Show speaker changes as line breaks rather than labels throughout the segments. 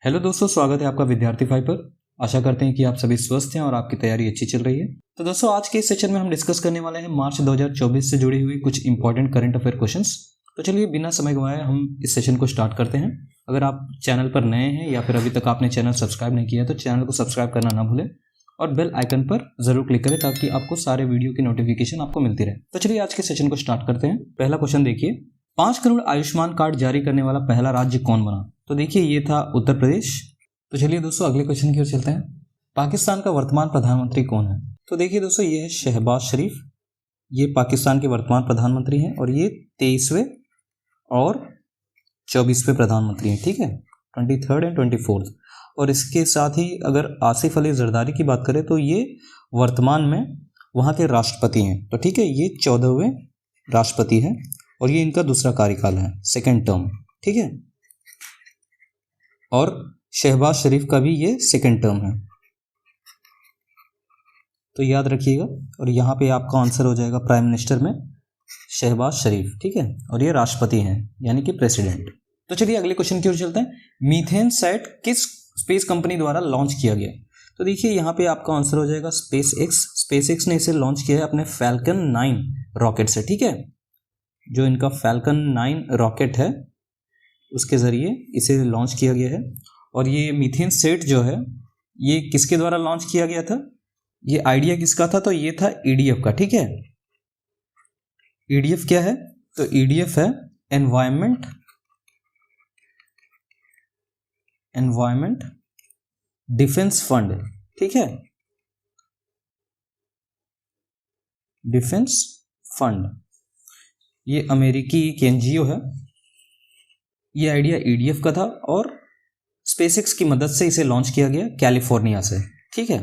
Hello दोस्तों, स्वागत है आपका विद्यार्थी फाइव पर। आशा करते हैं कि आप सभी स्वस्थ हैं और आपकी तैयारी अच्छी चल रही है। तो दोस्तों, आज के इस सेशन में हम डिस्कस करने वाले हैं मार्च 2024 से जुड़ी हुई कुछ इंपॉर्टेंट करंट अफेयर क्वेश्चंस। तो चलिए बिना समय गंवाए हम इस सेशन को स्टार्ट करते हैं। अगर आप चैनल पर नए हैं या फिर अभी तक आपने चैनल सब्सक्राइब नहीं किया है तो चैनल को सब्सक्राइब करना ना भूलें और बेल आइकन पर जरूर क्लिक करें ताकि आपको सारे वीडियो की नोटिफिकेशन आपको मिलती रहे। तो चलिए आज के सेशन को स्टार्ट करते हैं। पहला क्वेश्चन देखिए, 5 करोड़ आयुष्मान कार्ड जारी करने वाला पहला राज्य कौन बना? तो देखिए ये था उत्तर प्रदेश। तो चलिए दोस्तों अगले क्वेश्चन की ओर चलते हैं। पाकिस्तान का वर्तमान प्रधानमंत्री कौन है? तो देखिए दोस्तों ये है शहबाज शरीफ। ये पाकिस्तान के वर्तमान प्रधानमंत्री हैं और ये 23वें और 24वें प्रधानमंत्री हैं। ठीक है, 23rd एंड 24th। और इसके साथ ही अगर आसिफ अली जरदारी की बात करें तो ये वर्तमान में वहाँ के राष्ट्रपति हैं। तो ठीक है, ये 14वें राष्ट्रपति हैं और ये इनका दूसरा कार्यकाल है, सेकेंड टर्म। ठीक है, और शहबाज शरीफ का भी ये सेकेंड टर्म है, तो याद रखिएगा। और यहाँ पे आपका आंसर हो जाएगा प्राइम मिनिस्टर में शहबाज शरीफ। ठीक है, और ये राष्ट्रपति हैं यानी कि प्रेसिडेंट। तो चलिए अगले क्वेश्चन की ओर चलते हैं। मीथेन सैट किस स्पेस कंपनी द्वारा लॉन्च किया गया? तो देखिए यहाँ पे आपका आंसर हो जाएगा स्पेस एक्स। स्पेस एक्स ने इसे लॉन्च किया है अपने फैल्कन 9 रॉकेट से। ठीक है, जो इनका फैल्कन 9 रॉकेट है उसके जरिए इसे लॉन्च किया गया है। और ये मीथेन सेट जो है ये किसके द्वारा लॉन्च किया गया था? ये आइडिया किसका था? तो ये था ईडीएफ का। ठीक है, ईडीएफ क्या है? तो ईडीएफ है एनवायरमेंट डिफेंस फंड। ठीक है, डिफेंस फंड, ये अमेरिकी एक एनजीओ है। ये आइडिया ईडीएफ का था और स्पेसएक्स की मदद से इसे लॉन्च किया गया कैलिफोर्निया से। ठीक है,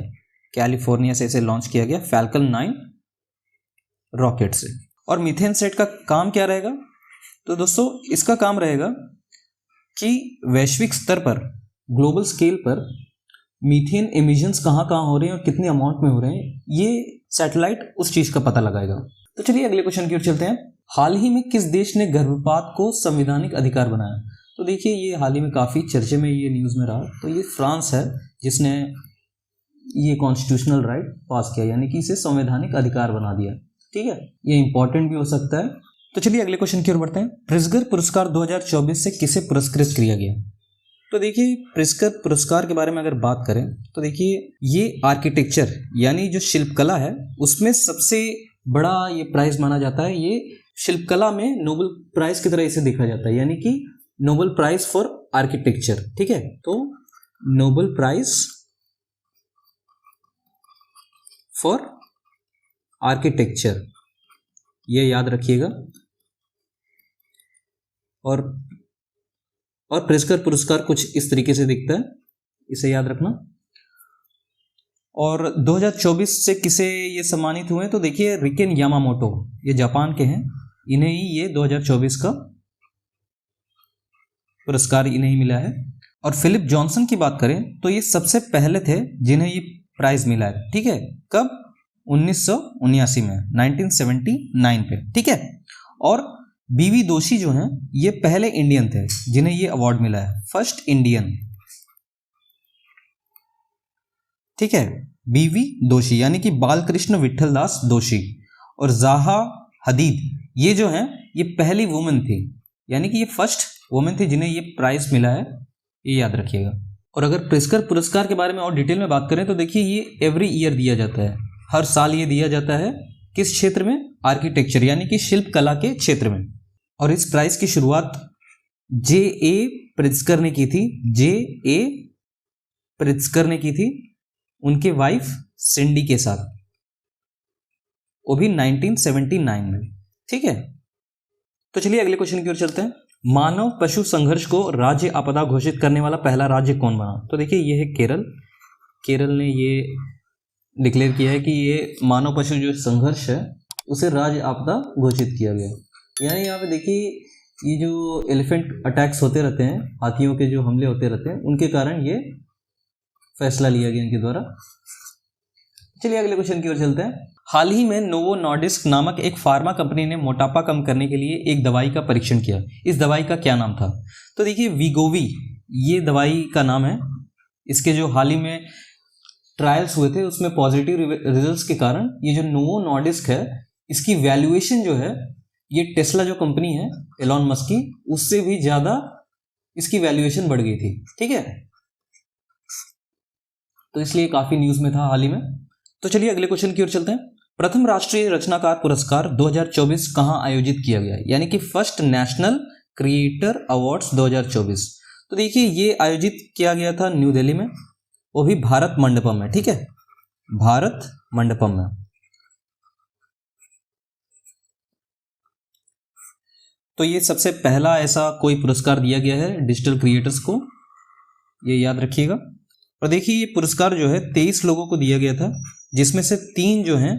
कैलिफोर्निया से इसे लॉन्च किया गया फैल्कन 9 रॉकेट से। और मीथेन सेट का काम क्या रहेगा? तो दोस्तों इसका काम रहेगा कि वैश्विक स्तर पर, ग्लोबल स्केल पर मीथेन एमिशंस कहाँ कहाँ हो रहे हैं और कितने अमाउंट में हो रहे हैं, ये सैटेलाइट उस चीज का पता लगाएगा। तो चलिए अगले क्वेश्चन की ओर चलते हैं। हाल ही में किस देश ने गर्भपात को संवैधानिक अधिकार बनाया? तो देखिए ये हाल ही में काफी चर्चे में ये न्यूज में रहा। तो ये फ्रांस है जिसने ये कॉन्स्टिट्यूशनल राइट पास किया, यानी कि इसे संवैधानिक अधिकार बना दिया। ठीक है, ये इंपॉर्टेंट भी हो सकता है। तो चलिए अगले क्वेश्चन की ओर बढ़ते हैं। प्रिट्जगर पुरस्कार 2024 से किसे पुरस्कृत किया गया? तो देखिए प्रिट्जगर पुरस्कार के बारे में अगर बात करें तो देखिए ये आर्किटेक्चर यानी जो शिल्पकला है उसमें सबसे बड़ा ये प्राइज माना जाता है। ये शिल्पकला में नोबेल प्राइज की तरह इसे देखा जाता है, यानी कि नोबेल प्राइज फॉर आर्किटेक्चर। ठीक है, तो नोबेल प्राइज फॉर आर्किटेक्चर, ये याद रखिएगा। और प्रिट्जगर पुरस्कार कुछ इस तरीके से दिखता है, इसे याद रखना। और 2024 से किसे ये सम्मानित हुए? तो देखिए रिकेन यामामोटो, ये जापान के हैं, इन्हें ही ये 2024 का पुरस्कार इन्हें ही मिला है। और फिलिप जॉनसन की बात करें तो ये सबसे पहले थे जिन्हें ये प्राइज मिला है। ठीक है, कब? 1979 में, 1979 पे। ठीक है, और बीवी दोषी जो हैं ये पहले इंडियन थे जिन्हें ये अवार्ड मिला है, फर्स्ट इंडियन। ठीक है, बीवी दोषी यानी कि बालकृष्ण विठल दास दोषी। और जाहा हदीद ये जो हैं ये पहली वुमेन थी, यानी कि ये फर्स्ट वुमेन थी जिन्हें ये प्राइज मिला है, ये याद रखिएगा। और अगर प्रिट्जगर पुरस्कार के बारे में और डिटेल में बात करें तो देखिए ये एवरी ईयर दिया जाता है, हर साल ये दिया जाता है। किस क्षेत्र में? आर्किटेक्चर यानी कि शिल्प कला के क्षेत्र में। और इस प्राइज की शुरुआत जे.ए. प्रिट्जगर ने की थी, जे.ए. प्रिट्जगर ने की थी उनके वाइफ सिंडी के साथ, वो भी 1979 में। ठीक है, तो चलिए अगले क्वेश्चन की ओर चलते हैं। मानव पशु संघर्ष को राज्य आपदा घोषित करने वाला पहला राज्य कौन बना? तो देखिए ये है केरल। केरल ने ये डिक्लेयर किया है कि ये मानव पशु जो संघर्ष है उसे राज्य आपदा घोषित किया गया। यानी यहाँ पे देखिए ये जो एलिफेंट अटैक्स होते रहते हैं, हाथियों के जो हमले होते रहते हैं, उनके कारण ये फैसला लिया गया इनके द्वारा। चलिए अगले क्वेश्चन की ओर चलते हैं। हाल ही में नोवो नॉर्डिस्क नामक एक फार्मा कंपनी ने मोटापा कम करने के लिए एक दवाई का परीक्षण किया। इस दवाई का क्या नाम था? तो देखिए वीगोवी ये दवाई का नाम है। इसके जो हाल ही में ट्रायल्स हुए थे उसमें पॉजिटिव रिजल्ट्स के कारण ये जो नोवो नॉर्डिस्क है, इसकी वैल्यूएशन जो है, ये टेस्ला जो कंपनी है एलॉन मस्क की, उससे भी ज़्यादा इसकी वैल्यूएशन बढ़ गई थी। ठीक है, तो इसलिए काफ़ी न्यूज़ में था हाल ही में। तो चलिए अगले क्वेश्चन की ओर चलते हैं। प्रथम राष्ट्रीय रचनाकार पुरस्कार 2024 कहाँ आयोजित किया गया, यानी कि फर्स्ट नेशनल क्रिएटर अवार्ड्स 2024। तो देखिए ये आयोजित किया गया था न्यू दिल्ली में, वो भी भारत मंडपम में। ठीक है, भारत मंडपम में। तो ये सबसे पहला ऐसा कोई पुरस्कार दिया गया है डिजिटल क्रिएटर्स को, ये याद रखिएगा। और देखिए ये पुरस्कार जो है 23 लोगों को दिया गया था, जिसमें से 3 जो हैं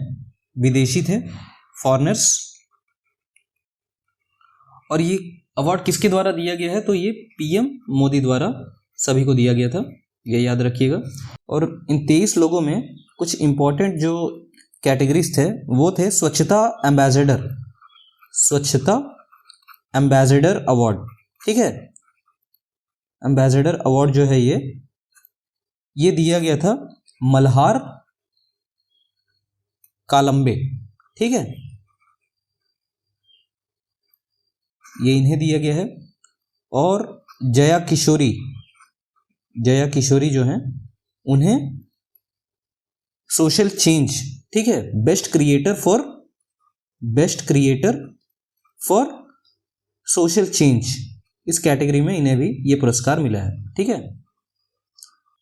विदेशी थे, फॉरेनर्स। और ये अवार्ड किसके द्वारा दिया गया है, तो ये पीएम मोदी द्वारा सभी को दिया गया था, ये याद रखिएगा। और इन 23 लोगों में कुछ इंपॉर्टेंट जो कैटेगरीज थे वो थे स्वच्छता एम्बेसडर, स्वच्छता एम्बेसडर अवार्ड। ठीक है, एम्बेसडर अवार्ड जो है ये दिया गया था मल्हार कालंबे। ठीक है, ये इन्हें दिया गया है। और जया किशोरी जो हैं उन्हें सोशल चेंज, ठीक है, best creator for social change, इस कैटेगरी में इन्हें भी ये पुरस्कार मिला है। ठीक है,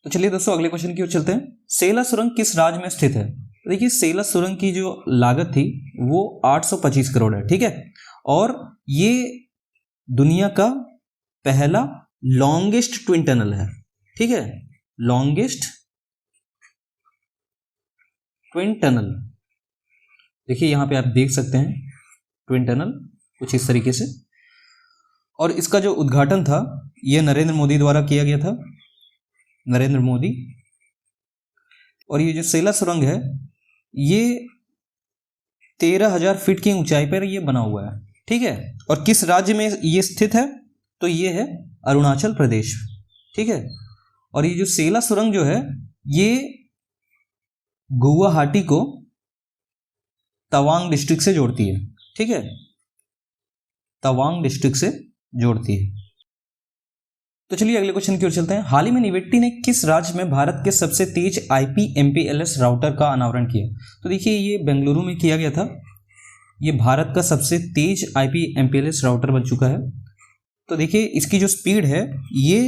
तो चलिए दोस्तों अगले क्वेश्चन की ओर चलते हैं। सेला सुरंग किस राज्य में स्थित है? तो देखिए सेला सुरंग की जो लागत थी वो 825 करोड़ है। ठीक है, और ये दुनिया का पहला लॉन्गेस्ट ट्विन टनल है। ठीक है, लॉन्गेस्ट ट्विन टनल। देखिए यहां पे आप देख सकते हैं ट्विन टनल कुछ इस तरीके से। और इसका जो उद्घाटन था यह नरेंद्र मोदी द्वारा किया गया था, नरेंद्र मोदी। और ये जो सेला सुरंग है ये 13,000 फीट की ऊंचाई पर ये बना हुआ है। ठीक है, और किस राज्य में ये स्थित है? तो ये है अरुणाचल प्रदेश। ठीक है, और ये जो सेला सुरंग जो है ये गुवाहाटी को तवांग डिस्ट्रिक्ट से जोड़ती है। ठीक है, तवांग डिस्ट्रिक्ट से जोड़ती है। तो चलिए अगले क्वेश्चन की ओर चलते हैं। हाल ही में निवेट्टी ने किस राज्य में भारत के सबसे तेज IP/MPLS राउटर का अनावरण किया? तो देखिए ये बेंगलुरु में किया गया था। ये भारत का सबसे तेज IP/MPLS राउटर बन चुका है। तो देखिए इसकी जो स्पीड है ये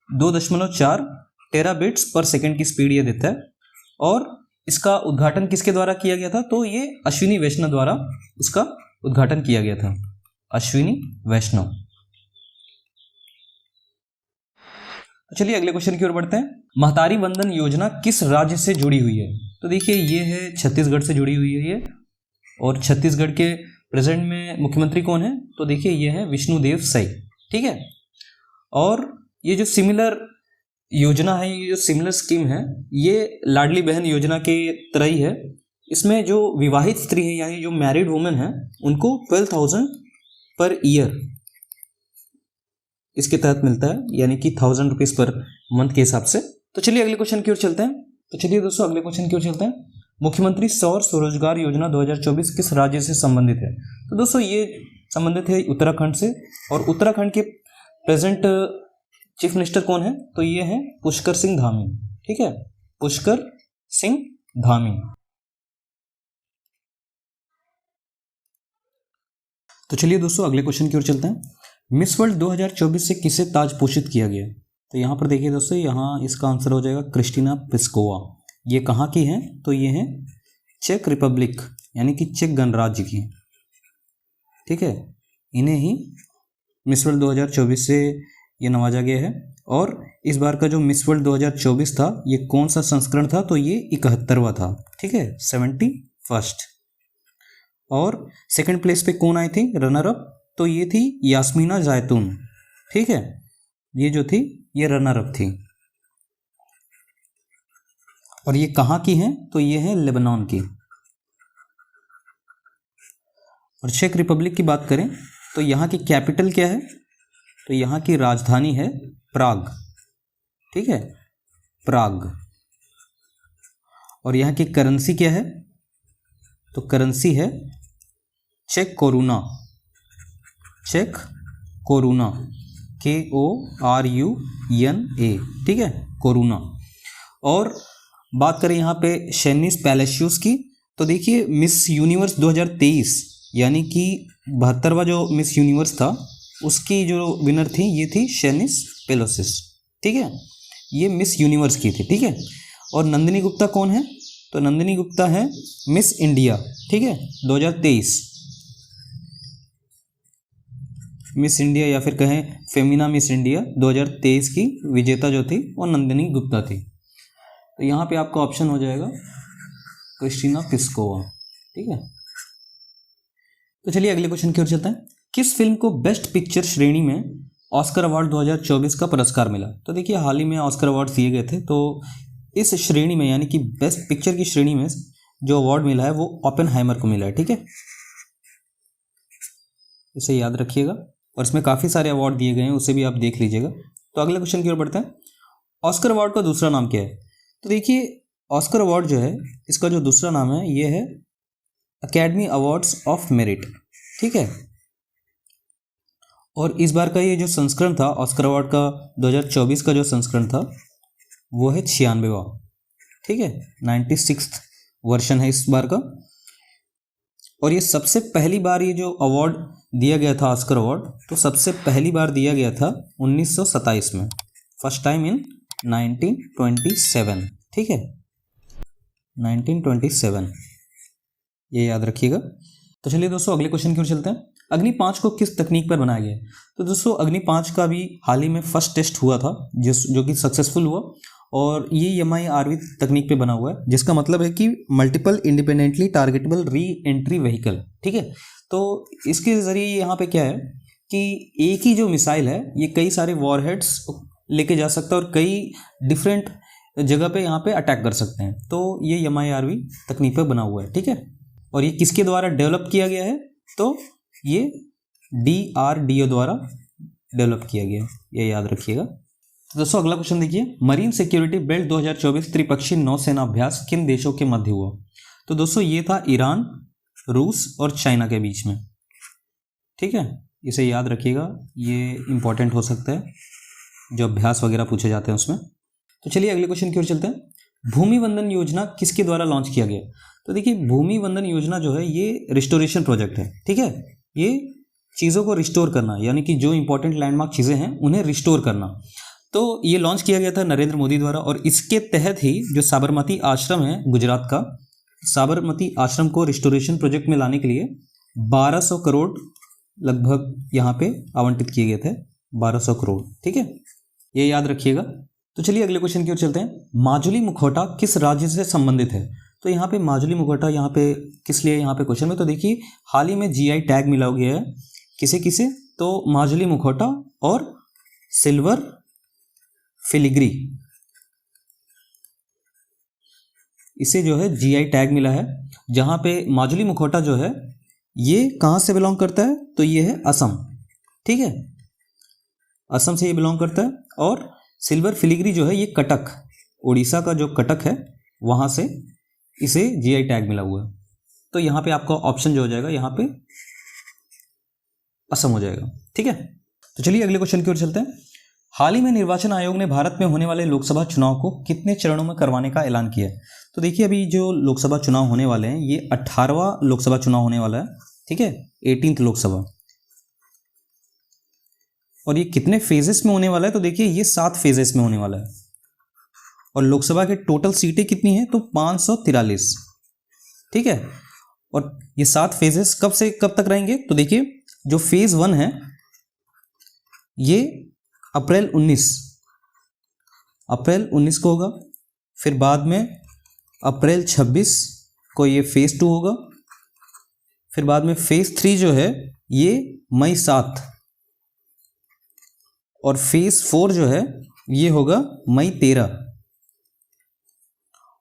2.4 टेराबिट्स पर सेकेंड की स्पीड ये देता है। और इसका उद्घाटन किसके द्वारा किया गया था? तो ये अश्विनी वैष्णव द्वारा इसका उद्घाटन किया गया था, अश्विनी वैष्णव। चलिए अगले क्वेश्चन की ओर बढ़ते हैं। महतारी वंदन योजना किस राज्य से जुड़ी हुई है? तो देखिए ये है छत्तीसगढ़ से जुड़ी हुई है ये। और छत्तीसगढ़ के प्रेजेंट में मुख्यमंत्री कौन है? तो देखिए ये है विष्णुदेव साई। ठीक है, और ये जो सिमिलर योजना है, ये जो सिमिलर स्कीम है, ये लाडली बहन योजना के तरह ही है। इसमें जो विवाहित स्त्री है यानी जो मैरिड वुमेन है उनको 12,000 पर ईयर इसके तहत मिलता है, यानी कि 1,000 रुपीज़ पर मंथ के हिसाब से। तो चलिए अगले क्वेश्चन की ओर चलते हैं। तो चलिए दोस्तों अगले क्वेश्चन की ओर चलते हैं। मुख्यमंत्री सौर स्वरोजगार योजना 2024 किस राज्य से संबंधित है? तो दोस्तों ये संबंधित है उत्तराखंड से। और उत्तराखंड के प्रेजेंट चीफ मिनिस्टर कौन है? तो ये है पुष्कर सिंह धामी। ठीक है, पुष्कर सिंह धामी। तो चलिए दोस्तों अगले क्वेश्चन की ओर चलते हैं। मिस वर्ल्ड 2024 से किसे ताज पोषित किया गया? तो यहाँ पर देखिए दोस्तों, यहाँ इसका आंसर हो जाएगा क्रिस्टीना प्लिस्कोवा। ये कहाँ की हैं? तो ये हैं चेक रिपब्लिक यानी कि चेक गणराज्य की। ठीक है, इन्हें ही मिस वर्ल्ड 2024 से ये नवाजा गया है। और इस बार का जो मिस वर्ल्ड 2024 था ये कौन सा संस्करण था? तो ये 71वां था। ठीक है, 71st। और सेकंड प्लेस पे कौन आई थी रनर अप? तो ये थी यास्मीना जैतून। ठीक है, ये जो थी ये रनर अप थी। और ये कहाँ की हैं? तो ये है लेबनान की। और चेक रिपब्लिक की बात करें तो यहाँ की कैपिटल क्या है? तो यहाँ की राजधानी है प्राग, ठीक है, प्राग। और यहाँ की करेंसी क्या है? तो करेंसी है check corona, check corona, KORUNA, ठीक है, कोरुना। और बात करें यहाँ पे शेनिस पैलेशियोस की, तो देखिए मिस यूनिवर्स 2023 यानी कि 72वां जो मिस यूनिवर्स था उसकी जो विनर थी ये थी शेनिस पेलोसिस, ठीक है, ये मिस यूनिवर्स की थी, ठीक है। और नंदिनी गुप्ता कौन है? तो नंदिनी गुप्ता है मिस इंडिया, ठीक है, 2023 मिस इंडिया, या फिर कहें फेमिना मिस इंडिया 2023 की विजेता जो थी वो नंदिनी गुप्ता थी। तो यहाँ पे आपका ऑप्शन हो जाएगा क्रिस्टीना प्लिस्कोवा, ठीक है। तो चलिए अगले क्वेश्चन की ओर चलते हैं। किस फिल्म को बेस्ट पिक्चर श्रेणी में ऑस्कर अवार्ड 2024 का पुरस्कार मिला? तो देखिए हाल ही में ऑस्कर अवार्ड दिए गए थे, तो इस श्रेणी में यानी कि बेस्ट पिक्चर की श्रेणी में जो अवार्ड मिला है वो ओपेनहाइमर को मिला है, ठीक है, इसे याद रखिएगा। और इसमें काफ़ी सारे अवार्ड दिए गए हैं, उसे भी आप देख लीजिएगा। तो अगले क्वेश्चन की ओर बढ़ते हैं। ऑस्कर अवार्ड का दूसरा नाम क्या है? तो देखिए ऑस्कर अवार्ड जो है इसका जो दूसरा नाम है ये है अकेडमी अवार्ड्स ऑफ मेरिट, ठीक है। और इस बार का ये जो संस्करण था ऑस्कर अवार्ड का 2024 का जो संस्करण था वो है 96वां, ठीक है, 96th वर्जन है इस बार का। और ये सबसे पहली बार ये जो अवार्ड दिया गया था ऑस्कर अवार्ड, तो सबसे पहली बार दिया गया था 1927 में, फर्स्ट टाइम इन 1927, ठीक है, 1927, ये याद रखिएगा। तो चलिए दोस्तों अगले क्वेश्चन की ओर चलते हैं। अग्नि 5 को किस तकनीक पर बनाया गया है? तो दोस्तों अग्नि 5 का भी हाल ही में फर्स्ट टेस्ट हुआ था जो कि सक्सेसफुल हुआ, और ये MIRV तकनीक पे बना हुआ है, जिसका मतलब है कि multiple independently targetable re entry vehicle, ठीक है। तो इसके ज़रिए यहाँ पे क्या है कि एक ही जो मिसाइल है ये कई सारे वॉरहेड्स लेके जा सकता है और कई डिफरेंट जगह पे यहाँ पे अटैक कर सकते हैं। तो ये MIRV तकनीक पे बना हुआ है, ठीक है। और ये किसके द्वारा डेवलप किया गया है? तो ये DRDO द्वारा डेवलप किया गया है, ये याद रखिएगा। तो दोस्तों अगला क्वेश्चन देखिए, मरीन सिक्योरिटी बेल्ट 2024 त्रिपक्षीय नौसेना अभ्यास किन देशों के मध्य हुआ? तो दोस्तों ये था ईरान, रूस और चाइना के बीच में, ठीक है, इसे याद रखिएगा, ये इंपॉर्टेंट हो सकता है जो अभ्यास वगैरह पूछे जाते हैं उसमें। तो चलिए अगले क्वेश्चन की ओर चलते हैं। भूमि वंदन योजना किसके द्वारा लॉन्च किया गया? तो देखिए भूमि वंदन योजना जो है ये रिस्टोरेशन प्रोजेक्ट है, ठीक है, ये चीज़ों को रिस्टोर करना, यानी कि जो इंपॉर्टेंट लैंडमार्क चीज़ें हैं उन्हें रिस्टोर करना। तो ये लॉन्च किया गया था नरेंद्र मोदी द्वारा, और इसके तहत ही जो साबरमती आश्रम है गुजरात का, साबरमती आश्रम को रिस्टोरेशन प्रोजेक्ट में लाने के लिए 1200 करोड़ लगभग यहाँ पे आवंटित किए गए थे, 1200 करोड़, ठीक है, ये याद रखिएगा। तो चलिए अगले क्वेश्चन की ओर चलते हैं। माजुली मुखौटा किस राज्य से संबंधित है? तो यहाँ पे माजुली मुखौटा यहाँ पे किस लिए यहाँ पे क्वेश्चन में, तो देखिए हाल ही में GI टैग मिला गया है किसे किसे, तो माजुली मुखौटा और सिल्वर फिलिग्री, इसे जो है GI टैग मिला है। जहाँ पे माजुली मुखौटा जो है ये कहाँ से बिलोंग करता है? तो ये है असम, ठीक है, असम से ये बिलोंग करता है। और सिल्वर फिलिग्री जो है ये कटक, उड़ीसा का जो कटक है वहाँ से इसे GI टैग मिला हुआ है। तो यहाँ पे आपका ऑप्शन जो हो जाएगा यहाँ पे असम हो जाएगा, ठीक है। तो चलिए अगले क्वेश्चन की ओर चलते हैं। हाल ही में निर्वाचन आयोग ने भारत में होने वाले लोकसभा चुनाव को कितने चरणों में करवाने का ऐलान किया है? तो देखिए अभी जो लोकसभा चुनाव होने वाले हैं ये 18वां लोकसभा चुनाव होने वाला है, ठीक है, 18th लोकसभा। और ये कितने फेजेस में होने वाला है? तो देखिए ये 7 फेजेस में होने वाला है। और लोकसभा के टोटल सीटें कितनी हैं? तो 543, ठीक है। और ये 7 फेजेस कब से कब तक रहेंगे? तो देखिए जो फेज 1 है ये अप्रैल 19 को होगा, फिर बाद में अप्रैल 26 को ये फेज 2 होगा, फिर बाद में फेज 3 जो है ये मई 7, और फेज 4 जो है ये होगा मई 13,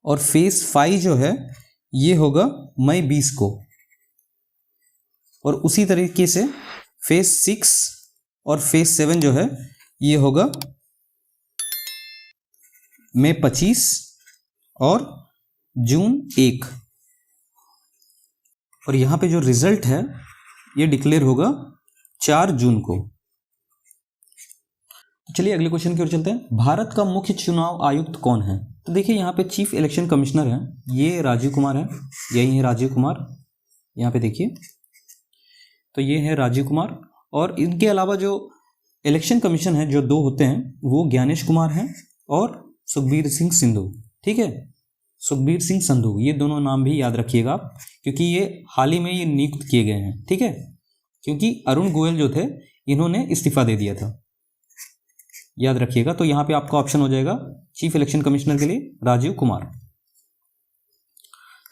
और फेज 5 जो है ये होगा मई 20 को, और उसी तरीके से फेज 6 और फेज 7 जो है ये होगा मई 25 और जून 1। और यहाँ पे जो रिजल्ट है ये डिक्लेयर होगा 4 जून को। तो चलिए अगले क्वेश्चन की ओर चलते हैं। भारत का मुख्य चुनाव आयुक्त कौन है? तो देखिए यहाँ पे चीफ इलेक्शन कमिश्नर है, ये राजीव कुमार है, यही है राजीव कुमार, यहाँ पे देखिए, तो ये है राजीव कुमार। और इनके अलावा जो इलेक्शन कमीशन है जो 2 होते हैं वो ज्ञानेश कुमार हैं और सुखबीर सिंह सिंधु। ठीक है, सुखबीर सिंह संधू, ये दोनों नाम भी याद रखिएगा आप, क्योंकि ये हाल ही में ये नियुक्त किए गए हैं। ठीक है, क्योंकि अरुण गोयल जो थे इन्होंने इस्तीफा दे दिया था, याद रखिएगा। तो यहाँ पे आपका ऑप्शन हो जाएगा चीफ इलेक्शन कमिश्नर के लिए राजीव कुमार।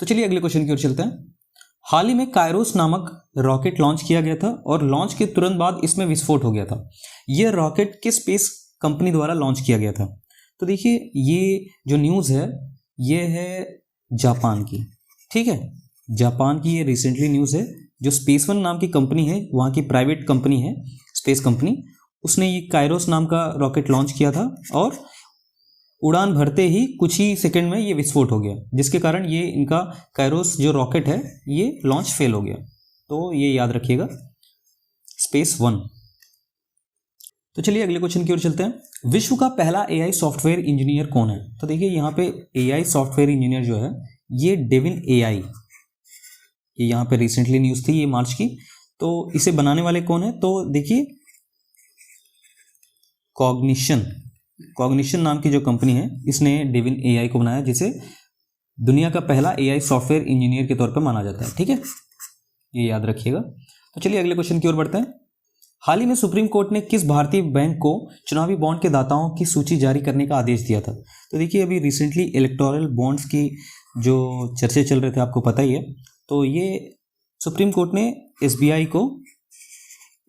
तो चलिए अगले क्वेश्चन की ओर चलते हैं। हाल ही में कायरोस नामक रॉकेट लॉन्च किया गया था और लॉन्च के तुरंत बाद इसमें विस्फोट हो गया था। यह रॉकेट किस स्पेस कंपनी द्वारा लॉन्च किया गया था? तो देखिए ये जो न्यूज़ है ये है जापान की। ठीक है, जापान की ये रिसेंटली न्यूज़ है। जो स्पेस वन नाम की कंपनी है, वहाँ की प्राइवेट कंपनी है स्पेस कंपनी, उसने ये कायरोस नाम का रॉकेट लॉन्च किया था और उड़ान भरते ही कुछ ही सेकंड में ये विस्फोट हो गया, जिसके कारण ये इनका कायरोस जो रॉकेट है ये लॉन्च फेल हो गया। तो ये याद रखिएगा, स्पेस वन। तो चलिए अगले क्वेश्चन की ओर चलते हैं। विश्व का पहला एआई सॉफ्टवेयर इंजीनियर कौन है? तो देखिए यहाँ पे एआई सॉफ्टवेयर इंजीनियर जो है ये डेविन एआई, ये यहाँ पे रिसेंटली न्यूज़ थी ये मार्च की। तो इसे बनाने वाले कौन है? तो देखिए कॉग्निशन नाम की जो कंपनी है इसने डेविन एआई को बनाया, जिसे दुनिया का पहला एआई सॉफ्टवेयर इंजीनियर के तौर पर माना जाता है। ठीक है, ये याद रखिएगा। तो चलिए अगले क्वेश्चन की ओर बढ़ते हैं। हाल ही में सुप्रीम कोर्ट ने किस भारतीय बैंक को चुनावी बॉन्ड के दाताओं की सूची जारी करने का आदेश दिया था? तो देखिए अभी रिसेंटली इलेक्टोरल बॉन्ड्स की जो चर्चे चल रहे थे आपको पता ही है, तो ये सुप्रीम कोर्ट ने एसबीआई को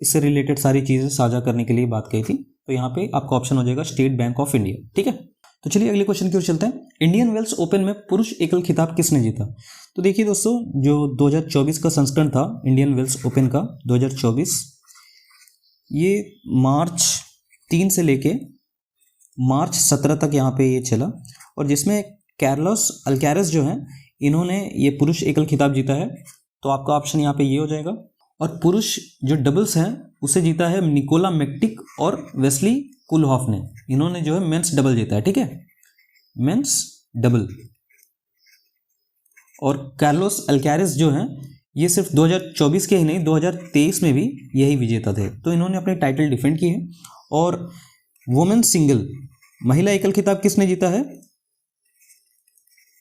इससे रिलेटेड सारी चीज़ें साझा करने के लिए बात कही थी। तो यहाँ पे आपका ऑप्शन हो जाएगा स्टेट बैंक ऑफ इंडिया। ठीक है, तो चलिए अगले क्वेश्चन की ओर चलते हैं। इंडियन वेल्स ओपन में पुरुष एकल खिताब किसने जीता? तो देखिए दोस्तों, जो 2024 का संस्करण था इंडियन वेल्स ओपन का 2024, ये मार्च 3 से लेके मार्च 17 तक यहाँ पे ये चला, और जिसमें कार्लोस अल्कारेज जो है इन्होंने ये पुरुष एकल खिताब जीता है। तो आपका ऑप्शन यहाँ पे ये हो जाएगा। और पुरुष जो डबल्स हैं उसे जीता है निकोला मैक्टिक और वेस्ली कुलहॉफ ने, इन्होंने जो है मेंस डबल जीता है। ठीक है, मेंस डबल। और कार्लोस अल्कारेज जो हैं ये सिर्फ 2024 के ही नहीं 2023 में भी यही विजेता थे, तो इन्होंने अपने टाइटल डिफेंड किए हैं। और वुमेन सिंगल महिला एकल खिताब किसने जीता है?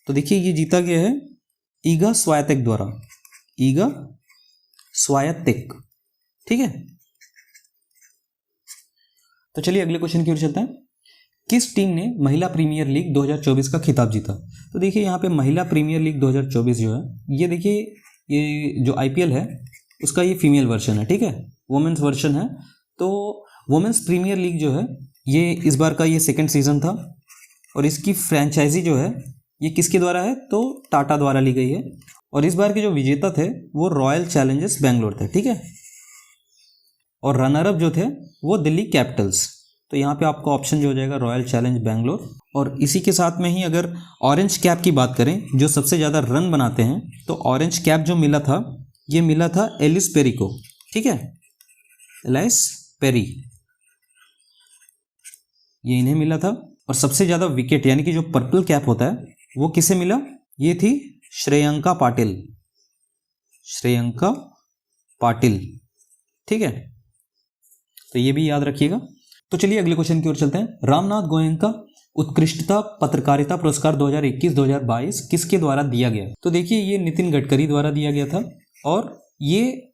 तो देखिए ये जीता गया है ईगा स्वायत्तेक द्वारा, ईगा स्वायत्तेक। ठीक है, तो चलिए अगले क्वेश्चन की ओर चलते हैं। किस टीम ने महिला प्रीमियर लीग 2024 का खिताब जीता? तो देखिए यहाँ पे महिला प्रीमियर लीग 2024 जो है ये देखिए ये जो आईपीएल है उसका ये फीमेल वर्जन है। ठीक है, वुमेन्स वर्जन है। तो वुमेन्स प्रीमियर लीग जो है ये इस बार का ये सेकंड सीजन था, और इसकी फ्रेंचाइजी जो है ये किसके द्वारा है? तो टाटा द्वारा ली गई है। और इस बार के जो विजेता थे वो रॉयल चैलेंजर्स बेंगलोर थे। ठीक है, और रनर अप जो थे वो दिल्ली कैपिटल्स। तो यहाँ पे आपका ऑप्शन जो हो जाएगा रॉयल चैलेंज बेंगलोर। और इसी के साथ में ही अगर ऑरेंज कैप की बात करें जो सबसे ज़्यादा रन बनाते हैं, तो ऑरेंज कैप जो मिला था ये मिला था एलिस पेरी को। ठीक है, एलिस पेरी, ये इन्हें मिला था। और सबसे ज़्यादा विकेट यानी कि जो पर्पल कैप होता है वो किसे मिला? ये थी श्रेयंका पाटिल, श्रेयंका पाटिल। ठीक है, तो ये भी याद रखिएगा। तो चलिए अगले क्वेश्चन की ओर चलते हैं। रामनाथ गोयनका उत्कृष्टता पत्रकारिता पुरस्कार 2021-2022 किसके द्वारा दिया गया? तो देखिए ये नितिन गडकरी द्वारा दिया गया था, और ये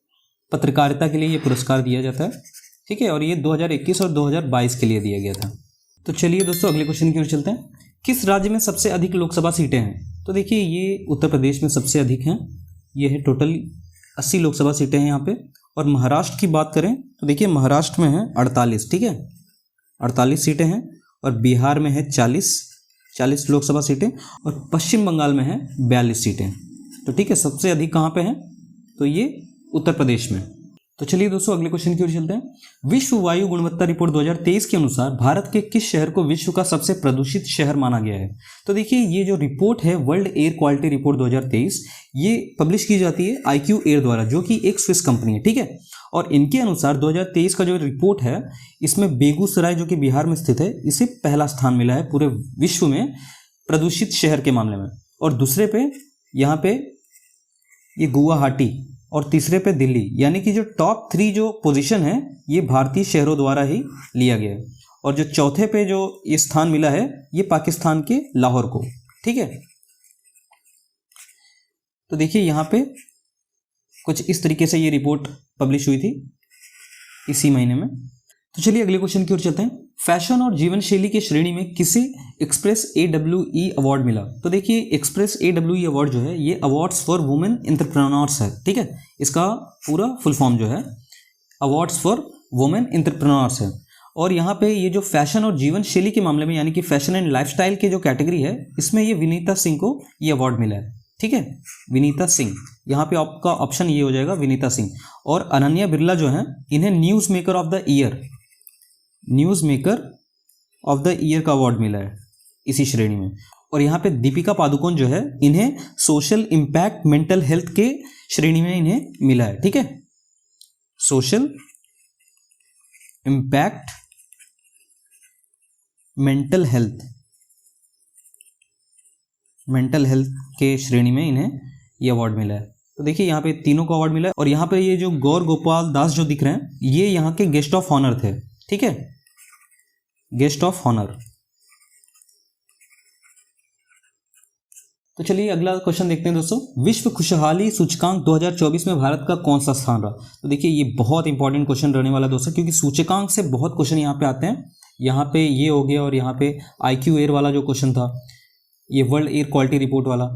पत्रकारिता के लिए ये पुरस्कार दिया जाता है। ठीक है, और ये 2021 और 2022 के लिए दिया गया था। तो चलिए दोस्तों अगले क्वेश्चन की ओर चलते हैं। किस राज्य में सबसे अधिक लोकसभा सीटें हैं? तो देखिए ये उत्तर प्रदेश में सबसे अधिक हैं, ये है टोटल 80 लोकसभा सीटें हैं यहाँ पे। और महाराष्ट्र की बात करें तो देखिए महाराष्ट्र में है 48। ठीक है, 48 सीटें हैं। और बिहार में है 40 लोकसभा सीटें, और पश्चिम बंगाल में है 42 सीटें। तो ठीक है, सबसे अधिक कहाँ पे हैं? तो ये उत्तर प्रदेश में। तो चलिए दोस्तों अगले क्वेश्चन की ओर चलते हैं। विश्व वायु गुणवत्ता रिपोर्ट 2023 के अनुसार भारत के किस शहर को विश्व का सबसे प्रदूषित शहर माना गया है? तो देखिए ये जो रिपोर्ट है वर्ल्ड एयर क्वालिटी रिपोर्ट 2023, ये पब्लिश की जाती है IQ एयर द्वारा, जो कि एक स्विस कंपनी है, ठीक है। और इनके अनुसार 2023 का जो रिपोर्ट है इसमें बेगूसराय जो कि बिहार में स्थित है इसे पहला स्थान मिला है पूरे विश्व में प्रदूषित शहर के मामले में। और दूसरे पे यहाँ पे ये गुवाहाटी और तीसरे पे दिल्ली, यानी कि जो टॉप 3 जो पोजीशन है ये भारतीय शहरों द्वारा ही लिया गया है। और जो चौथे पे जो ये स्थान मिला है ये पाकिस्तान के लाहौर को, ठीक है। तो देखिए यहाँ पे कुछ इस तरीके से ये रिपोर्ट पब्लिश हुई थी इसी महीने में। तो चलिए अगले क्वेश्चन की ओर चलते हैं। फैशन और जीवन शैली के श्रेणी में किसे एक्सप्रेस AWE अवार्ड मिला? तो देखिए एक्सप्रेस AWE अवार्ड जो है ये अवार्ड्स फॉर वुमेन एंटरप्रेन्योर्स है, ठीक है। इसका पूरा फुल फॉर्म जो है अवार्ड्स फॉर वुमेन एंटरप्रेन्योर्स है। और यहाँ पे ये जो फैशन और जीवन शैली के मामले में यानी कि फैशन एंड लाइफस्टाइल के जो कैटेगरी है इसमें ये विनीता सिंह को ये अवार्ड मिला है, ठीक है। विनीता सिंह, यहाँ पे आपका ऑप्शन ये हो जाएगा विनीता सिंह। और अनन्या बिरला जो है इन्हें news maker of the year, news maker of the year का अवार्ड मिला है इसी श्रेणी में। और यहाँ पे दीपिका पादुकोण जो है इन्हें सोशल इम्पैक्ट मेंटल हेल्थ के श्रेणी में इन्हें मिला है, ठीक है। सोशल इम्पैक्ट मेंटल हेल्थ के श्रेणी में इन्हें ये अवार्ड मिला है। तो देखिए यहाँ पे तीनों को अवार्ड मिला है। और यहाँ पे ये जो गौर गोपाल दास जो दिख रहे हैं ये यहाँ के गेस्ट ऑफ ऑनर थे, ठीक है, गेस्ट ऑफ ऑनर। तो चलिए अगला क्वेश्चन देखते हैं दोस्तों। विश्व खुशहाली सूचकांक 2024 में भारत का कौन सा स्थान रहा? तो देखिए ये बहुत इंपॉर्टेंट क्वेश्चन रहने वाला दोस्तों, क्योंकि सूचकांक से बहुत क्वेश्चन यहाँ पे आते हैं। यहाँ पे ये हो गया और यहाँ पे IQ एयर वाला जो क्वेश्चन था, ये वर्ल्ड एयर क्वालिटी रिपोर्ट वाला,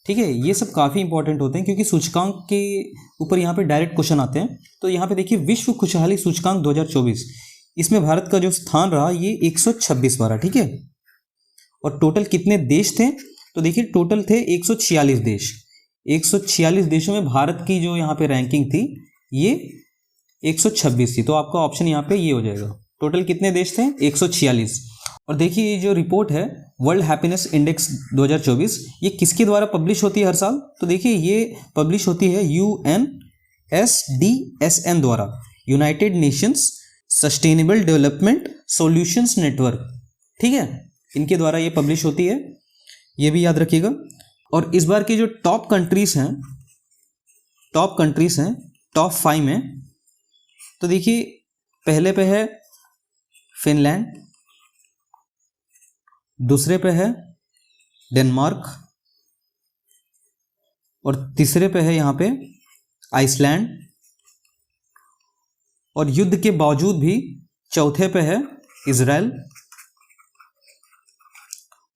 ठीक है। ये सब काफ़ी इंपॉर्टेंट होते हैं क्योंकि सूचकांक के ऊपर यहाँ पे डायरेक्ट क्वेश्चन आते हैं। तो यहाँ पे देखिए विश्व खुशहाली सूचकांक 2024, इसमें भारत का जो स्थान रहा ये 126वां रहा, ठीक है। और टोटल कितने देश थे? तो देखिए टोटल थे 146 देश। 146 देशों में भारत की जो यहाँ पे रैंकिंग थी ये 126 थी। तो आपका ऑप्शन यहाँ पे ये हो जाएगा। टोटल कितने देश थे? 146। और देखिए ये जो रिपोर्ट है वर्ल्ड हैप्पीनेस इंडेक्स 2024, ये किसके द्वारा पब्लिश होती है हर साल? तो देखिए ये पब्लिश होती है UNSDSN द्वारा, United Nations sustainable development solutions network, ठीक है, इनके द्वारा ये पब्लिश होती है, ये भी याद रखिएगा। और इस बार की जो टॉप कंट्रीज हैं टॉप 5 में, तो देखिए पहले पे है फिनलैंड, दूसरे पे है डेनमार्क और तीसरे पे है यहाँ पे आइसलैंड, और युद्ध के बावजूद भी चौथे पे है इजराइल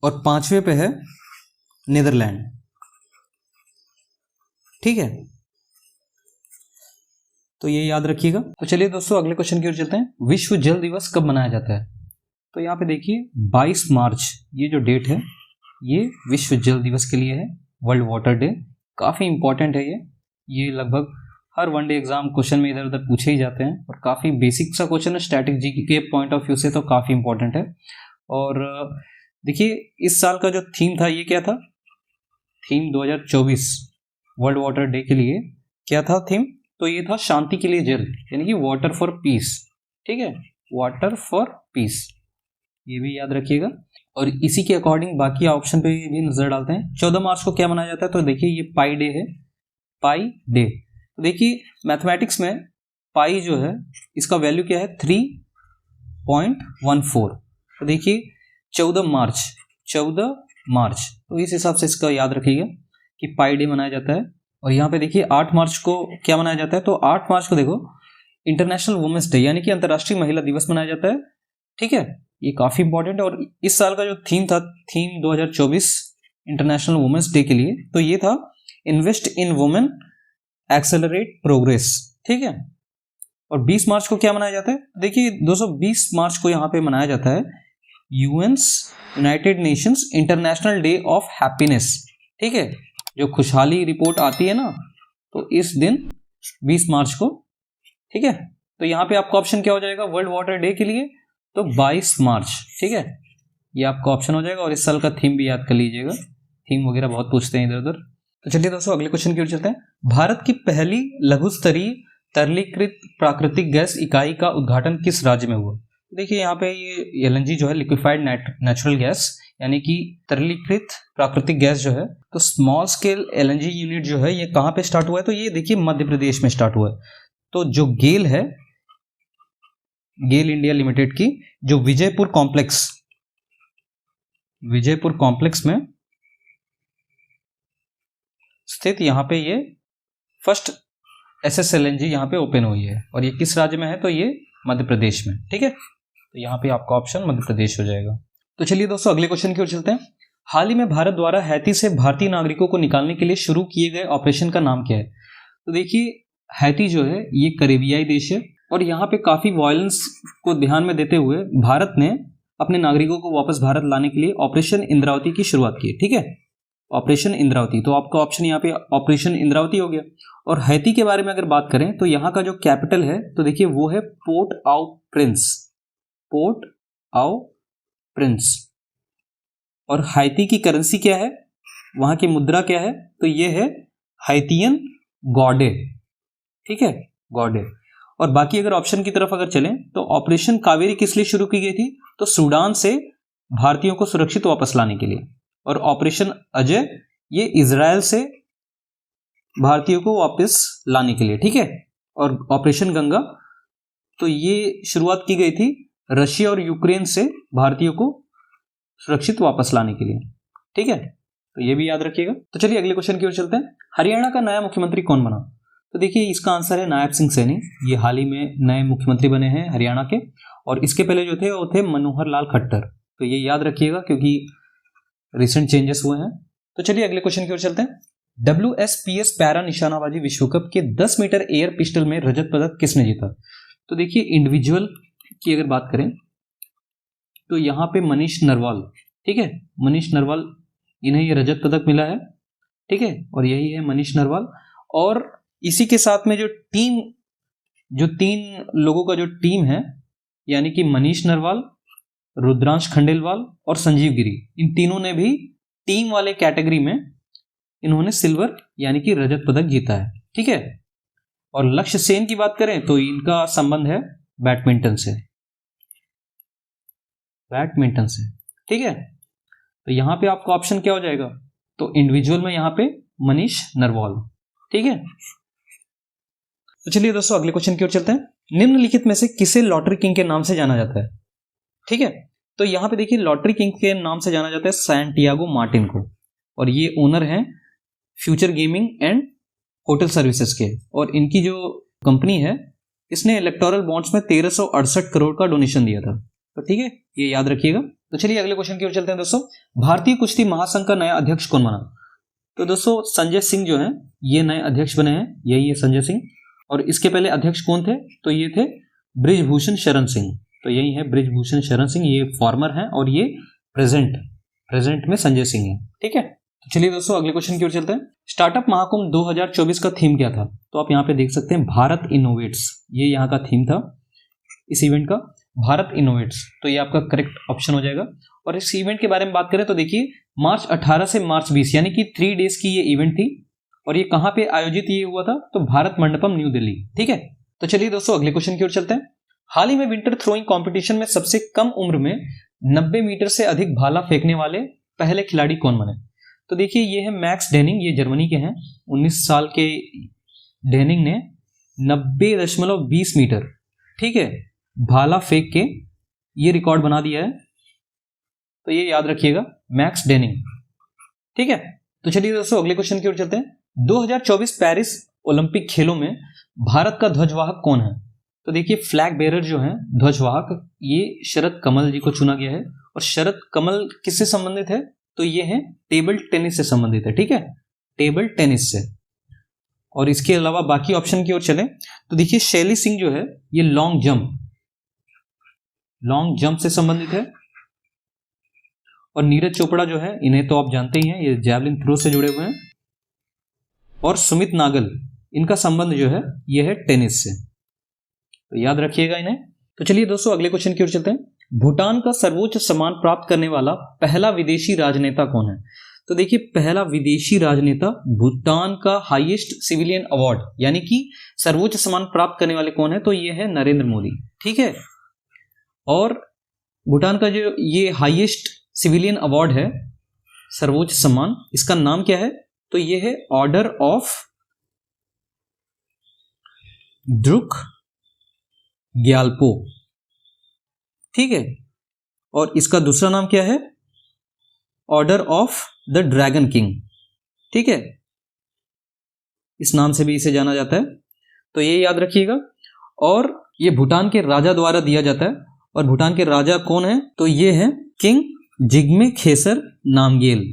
और 5वें पे है नीदरलैंड, ठीक है। तो ये याद रखिएगा। तो चलिए दोस्तों अगले क्वेश्चन की ओर चलते हैं। विश्व जल दिवस कब मनाया जाता है? तो यहाँ पे देखिए 22 मार्च ये जो डेट है ये विश्व जल दिवस के लिए है, वर्ल्ड वाटर डे। काफ़ी इंपॉर्टेंट है ये लगभग हर वनडे एग्जाम क्वेश्चन में इधर उधर पूछे ही जाते हैं और काफ़ी बेसिक सा क्वेश्चन है, स्टैटिक जीके के पॉइंट ऑफ व्यू से तो काफ़ी इंपॉर्टेंट है। और देखिए इस साल का जो थीम था ये क्या था? थीम 2024 वर्ल्ड वाटर डे के लिए क्या था थीम? तो ये था शांति के लिए जल, यानी कि वाटर फॉर पीस, ठीक है, वाटर फॉर पीस, ये भी याद रखिएगा। और इसी के अकॉर्डिंग बाकी ऑप्शन पे भी नजर डालते हैं। 14 मार्च को क्या मनाया जाता है? तो देखिए ये पाई डे है, पाई डे। तो देखिए मैथमेटिक्स में पाई जो है इसका वैल्यू क्या है? 3.14। तो देखिए 14 मार्च, तो इस हिसाब से इसका याद रखिएगा कि पाई डे मनाया जाता है। और यहाँ पे देखिए 8 मार्च को क्या मनाया जाता है? तो 8 मार्च को देखो इंटरनेशनल वुमेन्स डे, यानी कि अंतर्राष्ट्रीय महिला दिवस मनाया जाता है, ठीक है। ये काफ़ी इंपॉर्टेंट है। और इस साल का जो थीम था, थीम 2024 इंटरनेशनल वुमेन्स डे के लिए, तो ये था invest in women accelerate progress, ठीक है। और 20 मार्च को क्या मनाया जाता है? देखिए दोस्तों 20 मार्च को यहाँ पे मनाया जाता है United Nations international day of happiness, ठीक है। जो खुशहाली रिपोर्ट आती है ना, तो इस दिन 20 मार्च को ठीक है, तो यहाँ पे आपका ऑप्शन क्या हो जाएगा वर्ल्ड वाटर डे के लिए, तो 22 मार्च। ठीक है, ये आपका ऑप्शन हो जाएगा। और इस साल का थीम भी याद कर लीजिएगा, थीम वगैरह बहुत पूछते हैं इधर उधर। तो चलिए दोस्तों अगले क्वेश्चन की ओर चलते हैं। भारत की पहली लघु स्तरीय तरलीकृत प्राकृतिक गैस इकाई का उद्घाटन किस राज्य में हुआ? देखिए यहाँ पे ये एलएनजी जो है लिक्विफाइड नेचुरल गैस यानी कि तरलीकृत प्राकृतिक गैस जो है, तो स्मॉल स्केल एलएनजी यूनिट जो है ये कहाँ पे स्टार्ट हुआ है? तो ये देखिए मध्य प्रदेश में स्टार्ट हुआ है। तो जो गेल है, गेल इंडिया लिमिटेड की जो विजयपुर कॉम्प्लेक्स में स्थित यहाँ पे ये फर्स्ट SSLNG यहाँ पे ओपन हुई है। और ये किस राज्य में है? तो ये मध्य प्रदेश में। ठीक है, तो यहाँ पे आपका ऑप्शन मध्य प्रदेश हो जाएगा। तो चलिए दोस्तों अगले क्वेश्चन की ओर चलते हैं। हाल ही में भारत द्वारा हैती से भारतीय नागरिकों को निकालने के लिए शुरू किए गए ऑपरेशन का नाम क्या है? तो देखिए हैती जो है ये करेबियाई देश है और यहाँ पे काफी वायलेंस को ध्यान में देते हुए भारत ने अपने नागरिकों को वापस भारत लाने के लिए ऑपरेशन इंद्रावती की शुरुआत की। ठीक है, ऑपरेशन इंद्रावती, तो आपका ऑप्शन यहाँ पे ऑपरेशन इंद्रावती हो गया। और हैती के बारे में अगर बात करें तो यहाँ का जो कैपिटल है तो देखिए वो है पोर्ट आओ प्रिंस। और हैती की करेंसी क्या है, वहां की मुद्रा क्या है? तो ये है हैतियन गॉडे। ठीक है, गॉडे। और बाकी अगर ऑप्शन की तरफ अगर चलें तो ऑपरेशन कावेरी किस लिए शुरू की गई थी? तो सूडान से भारतीयों को सुरक्षित वापस लाने के लिए। और ऑपरेशन अजय ये इजराइल से भारतीयों को वापस लाने के लिए। ठीक है, और ऑपरेशन गंगा तो ये शुरुआत की गई थी रशिया और यूक्रेन से भारतीयों को सुरक्षित वापस लाने के लिए। ठीक है, तो ये भी याद रखिएगा। तो चलिए अगले क्वेश्चन की ओर चलते हैं। हरियाणा का नया मुख्यमंत्री कौन बना? तो देखिए इसका आंसर है नायब सिंह सैनी। ये हाल ही में नए मुख्यमंत्री बने हैं हरियाणा के। और इसके पहले जो थे वो थे मनोहर लाल खट्टर। तो ये याद रखिएगा क्योंकि रिसेंट चेंजेस हुए हैं। तो चलिए अगले क्वेश्चन की ओर चलते हैं। WSPS पैरा निशानाबाजी विश्व कप के 10 मीटर एयर पिस्टल में रजत पदक किसने जीता? तो देखिए इंडिविजुअल की अगर बात करें तो यहाँ पे मनीष नरवाल। ठीक है, मनीष नरवाल, इन्हें ये रजत पदक मिला है। ठीक है, और यही है मनीष नरवाल। और इसी के साथ में जो तीन लोगों का जो टीम है यानी कि मनीष नरवाल, रुद्रांश खंडेलवाल और संजीव गिरी, इन तीनों ने भी टीम वाले कैटेगरी में इन्होंने सिल्वर यानी कि रजत पदक जीता है। ठीक है, और लक्ष्य सेन की बात करें तो इनका संबंध है बैडमिंटन से। ठीक है, तो यहां पे आपका ऑप्शन क्या हो जाएगा? तो इंडिविजुअल में यहां पे मनीष नरवाल। ठीक है, तो चलिए दोस्तों अगले क्वेश्चन की ओर चलते हैं। निम्नलिखित में से किसे लॉटरी किंग के नाम से जाना जाता है? ठीक है, तो यहां पे देखिए लॉटरी किंग के नाम से जाना जाता है सैंटियागो मार्टिन को। और ये ओनर हैं future gaming and hotel services के। और इनकी जो कंपनी है इसने इलेक्टोरल बॉन्ड्स में 1368 करोड़ का डोनेशन दिया था। तो ठीक है, ये याद रखिएगा। तो चलिए अगले क्वेश्चन की ओर चलते हैं दोस्तों। भारतीय कुश्ती महासंघ का नया अध्यक्ष कौन बना? तो दोस्तों संजय सिंह जो है ये नए अध्यक्ष बने हैं, यही है संजय सिंह। और इसके पहले अध्यक्ष कौन थे? तो ये थे बृजभूषण शरण सिंह। तो यही है बृजभूषण शरण सिंह, ये फॉर्मर हैं और ये प्रेजेंट में संजय सिंह है। ठीक है, तो चलिए दोस्तों अगले क्वेश्चन की ओर चलते हैं। स्टार्टअप महाकुंभ 2024 का थीम क्या था? तो आप यहाँ पे देख सकते हैं भारत इनोवेट्स, ये यहाँ का थीम था इस इवेंट का, भारत इनोवेट्स। तो ये आपका करेक्ट ऑप्शन हो जाएगा। और इस इवेंट के बारे में बात करें तो देखिए मार्च 18 से मार्च 20 यानी कि 3 डेज की ये इवेंट थी। और ये कहाँ पे आयोजित ये हुआ था? तो भारत मंडपम न्यू दिल्ली। ठीक है, तो चलिए दोस्तों अगले क्वेश्चन की ओर चलते हैं। हाल ही में विंटर थ्रोइंग कंपटीशन में सबसे कम उम्र में 90 मीटर से अधिक भाला फेंकने वाले पहले खिलाड़ी कौन बने? तो देखिए ये है मैक्स डेनिंग, ये जर्मनी के हैं। 19 साल के डेनिंग ने 90.20 मीटर, ठीक है, भाला फेंक के ये रिकॉर्ड बना दिया है। तो ये याद रखिएगा, मैक्स डेनिंग। ठीक है, तो चलिए दोस्तों अगले क्वेश्चन की ओर चलते हैं। 2024 पेरिस ओलंपिक खेलों में भारत का ध्वजवाहक कौन है? तो देखिए फ्लैग बेरर जो है ध्वजवाहक, ये शरद कमल जी को चुना गया है। और शरद कमल किससे संबंधित है? तो ये है टेबल टेनिस से संबंधित है। ठीक है, टेबल टेनिस से। और इसके अलावा बाकी ऑप्शन की ओर चले तो देखिए शैली सिंह जो है ये लॉन्ग जंप से संबंधित है। और नीरज चोपड़ा जो है इन्हें तो आप जानते ही हैं, ये जैवलिन थ्रो से जुड़े हुए हैं। और सुमित नागल, इनका संबंध जो है ये है टेनिस से। तो याद रखिएगा इन्हें। तो चलिए दोस्तों अगले क्वेश्चन की ओर चलते हैं। भूटान का सर्वोच्च सम्मान प्राप्त करने वाला पहला विदेशी राजनेता कौन है? तो देखिए पहला विदेशी राजनेता, भूटान का हाईएस्ट सिविलियन अवार्ड यानी कि सर्वोच्च सम्मान प्राप्त करने वाले कौन है? तो ये है नरेंद्र मोदी, ठीक है। और भूटान का जो ये हाईएस्ट सिविलियन अवार्ड है, सर्वोच्च सम्मान, इसका नाम क्या है? तो ये है ऑर्डर ऑफ ड्रुक ग्याल्पो, ठीक है। और इसका दूसरा नाम क्या है? Order of the dragon king, ठीक है। इस नाम से भी इसे जाना जाता है, तो ये याद रखिएगा। और ये भूटान के राजा द्वारा दिया जाता है। और भूटान के राजा कौन है? तो ये है किंग जिग्मे खेसर नामग्येल,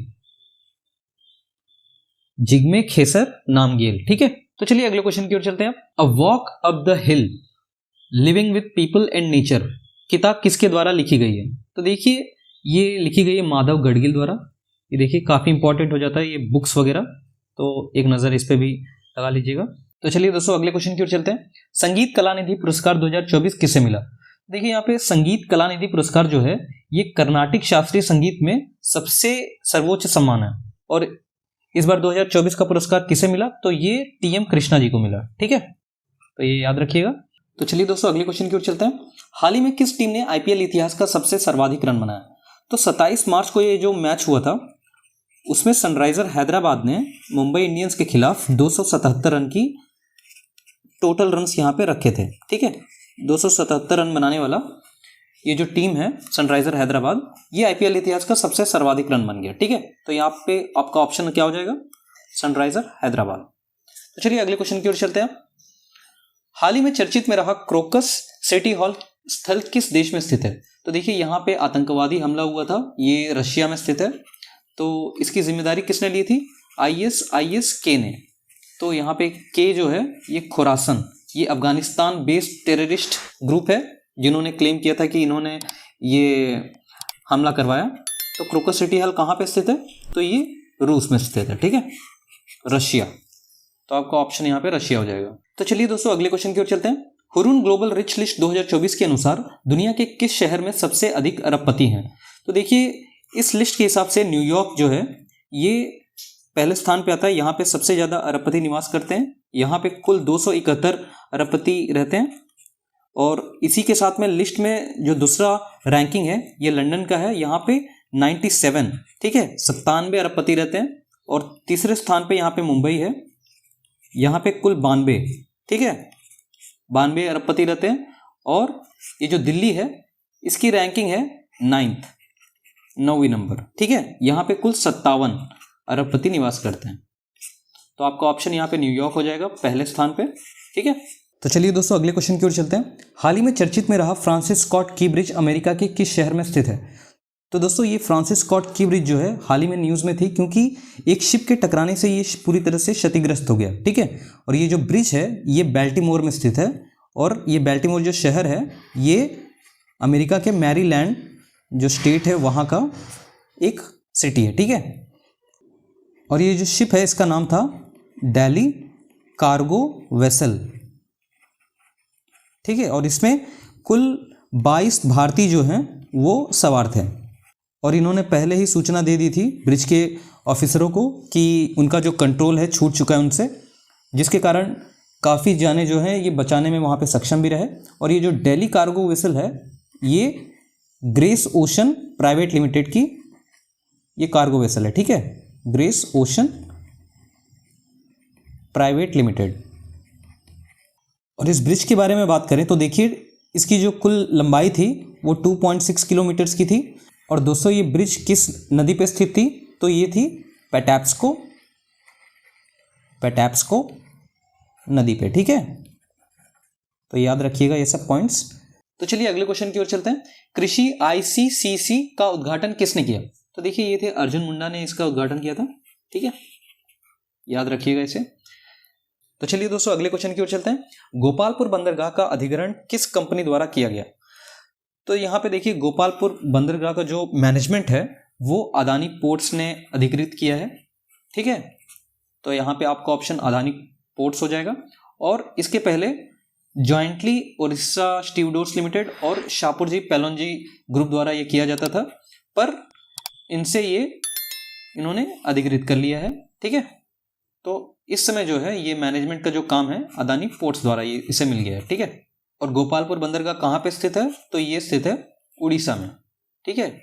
जिग्मे खेसर नामग्येल, ठीक है। तो चलिए अगले क्वेश्चन की ओर चलते हैं। A walk up the hill living with people and nature किताब किसके द्वारा लिखी गई है? तो देखिए ये लिखी गई है माधव गढ़गिल द्वारा। ये देखिए काफी इंपॉर्टेंट हो जाता है ये बुक्स वगैरह, तो एक नजर इस पे भी लगा लीजिएगा। तो चलिए दोस्तों अगले क्वेश्चन की ओर चलते हैं। संगीत कलानिधि पुरस्कार 2024 किसे मिला? देखिए यहाँ पे संगीत कलानिधि पुरस्कार जो है ये कर्नाटिक शास्त्रीय संगीत में सबसे सर्वोच्च सम्मान है। और इस बार 2024 का पुरस्कार किसे मिला? तो ये टीएम कृष्णा जी को मिला, ठीक है। तो ये याद रखिएगा। तो चलिए दोस्तों अगले क्वेश्चन की ओर चलते हैं। हाल ही में किस टीम ने आईपीएल इतिहास का सबसे सर्वाधिक रन बनाया? तो 27 मार्च को ये जो मैच हुआ था उसमें सनराइजर हैदराबाद ने मुंबई इंडियंस के खिलाफ 277 रन की टोटल रन्स यहाँ पे रखे थे, ठीक है। 277 रन बनाने वाला ये जो टीम है सनराइजर हैदराबाद, ये आईपीएल इतिहास का सबसे सर्वाधिक रन बन गया, ठीक है। तो यहाँ पे आपका ऑप्शन क्या हो जाएगा? सनराइजर हैदराबाद। तो चलिए अगले क्वेश्चन की ओर चलते हैं। हाल ही में चर्चित में रहा क्रोकस सिटी हॉल स्थल किस देश में स्थित है? तो देखिए यहाँ पे आतंकवादी हमला हुआ था, ये रशिया में स्थित है। तो इसकी जिम्मेदारी किसने ली थी? ISIS-K ने। तो यहाँ पे के जो है ये खुरासन, ये अफगानिस्तान बेस्ड टेररिस्ट ग्रुप है जिन्होंने क्लेम किया था कि इन्होंने ये हमला करवाया। तो क्रोकस सिटी हॉल कहाँ पे स्थित है? तो ये रूस में स्थित है, ठीक है, रशिया। तो आपका ऑप्शन यहाँ पे रशिया हो जाएगा। तो चलिए दोस्तों अगले क्वेश्चन की ओर चलते हैं। हुरून ग्लोबल रिच लिस्ट 2024 के अनुसार दुनिया के किस शहर में सबसे अधिक अरबपति हैं? तो देखिए इस लिस्ट के हिसाब से न्यूयॉर्क जो है ये पहले स्थान पे आता है। यहाँ पे सबसे ज्यादा अरबपति निवास करते हैं। यहाँ पे कुल 271 अरबपति रहते हैं। और इसी के साथ में लिस्ट में जो दूसरा रैंकिंग है ये लंदन का है, यहाँ पे 97, ठीक है, 97 अरबपति रहते हैं। और तीसरे स्थान पे यहाँ पे मुंबई है, यहाँ पे कुल 92, ठीक है, 92 अरबपति रहते हैं। और ये जो दिल्ली है इसकी रैंकिंग है 9वीं नंबर, ठीक है, यहाँ पे कुल 57 अरबपति निवास करते हैं। तो आपका ऑप्शन यहाँ पे न्यूयॉर्क हो जाएगा पहले स्थान पे, ठीक है। तो चलिए दोस्तों अगले क्वेश्चन की ओर चलते हैं। हाल ही में चर्चित में रहा फ्रांसिस स्कॉट की ब्रिज अमेरिका के किस शहर में स्थित है? तो दोस्तों ये फ्रांसिस स्कॉट की ब्रिज जो है हाल ही में न्यूज़ में थी, क्योंकि एक शिप के टकराने से ये पूरी तरह से क्षतिग्रस्त हो गया, ठीक है। और ये जो ब्रिज है ये बैल्टीमोर में स्थित है। और ये बैल्टीमोर जो शहर है ये अमेरिका के मैरीलैंड जो स्टेट है वहाँ का एक सिटी है, ठीक है। और ये जो शिप है इसका नाम था डेली कार्गो वेसल, ठीक है। और इसमें कुल 22 भारतीय जो हैं वो सवार थे। और इन्होंने पहले ही सूचना दे दी थी ब्रिज के ऑफिसरों को कि उनका जो कंट्रोल है छूट चुका है उनसे, जिसके कारण काफ़ी जाने जो हैं ये बचाने में वहाँ पे सक्षम भी रहे। और ये जो डेली कार्गो वेसल है ये ग्रेस ओशन प्राइवेट लिमिटेड की ये कार्गो वेसल है, ठीक है, ग्रेस ओशन प्राइवेट लिमिटेड। और इस ब्रिज के बारे में बात करें तो देखिए इसकी जो कुल लंबाई थी वो 2.6 किलोमीटर्स की थी। और दोस्तों ये ब्रिज किस नदी पे स्थित थी? तो ये थी पेटैप्स्को नदी पे, ठीक है। तो याद रखिएगा ये सब पॉइंट्स। तो चलिए अगले क्वेश्चन की ओर चलते हैं। कृषि ICCC का उद्घाटन किसने किया? तो देखिए ये थे अर्जुन मुंडा ने इसका उद्घाटन किया था, ठीक है, याद रखिएगा इसे। तो चलिए दोस्तों अगले क्वेश्चन की ओर चलते हैं। गोपालपुर बंदरगाह का अधिग्रहण किस कंपनी द्वारा किया गया? तो यहाँ पे देखिए गोपालपुर बंदरगाह का जो मैनेजमेंट है वो अदानी पोर्ट्स ने अधिकृत किया है, ठीक है। तो यहाँ पे आपका ऑप्शन अदानी पोर्ट्स हो जाएगा। और इसके पहले जॉइंटली उड़ीसा स्टीवडोर्स लिमिटेड और शाहपुरजी पैलोनजी ग्रुप द्वारा ये किया जाता था, पर इनसे ये इन्होंने अधिकृत कर लिया है। ठीक है, तो इस समय जो है ये मैनेजमेंट का जो काम है अदानी पोर्ट्स द्वारा ये इसे मिल गया है। ठीक है, और गोपालपुर बंदरगाह कहाँ पे स्थित है? तो ये स्थित है उड़ीसा में। ठीक है,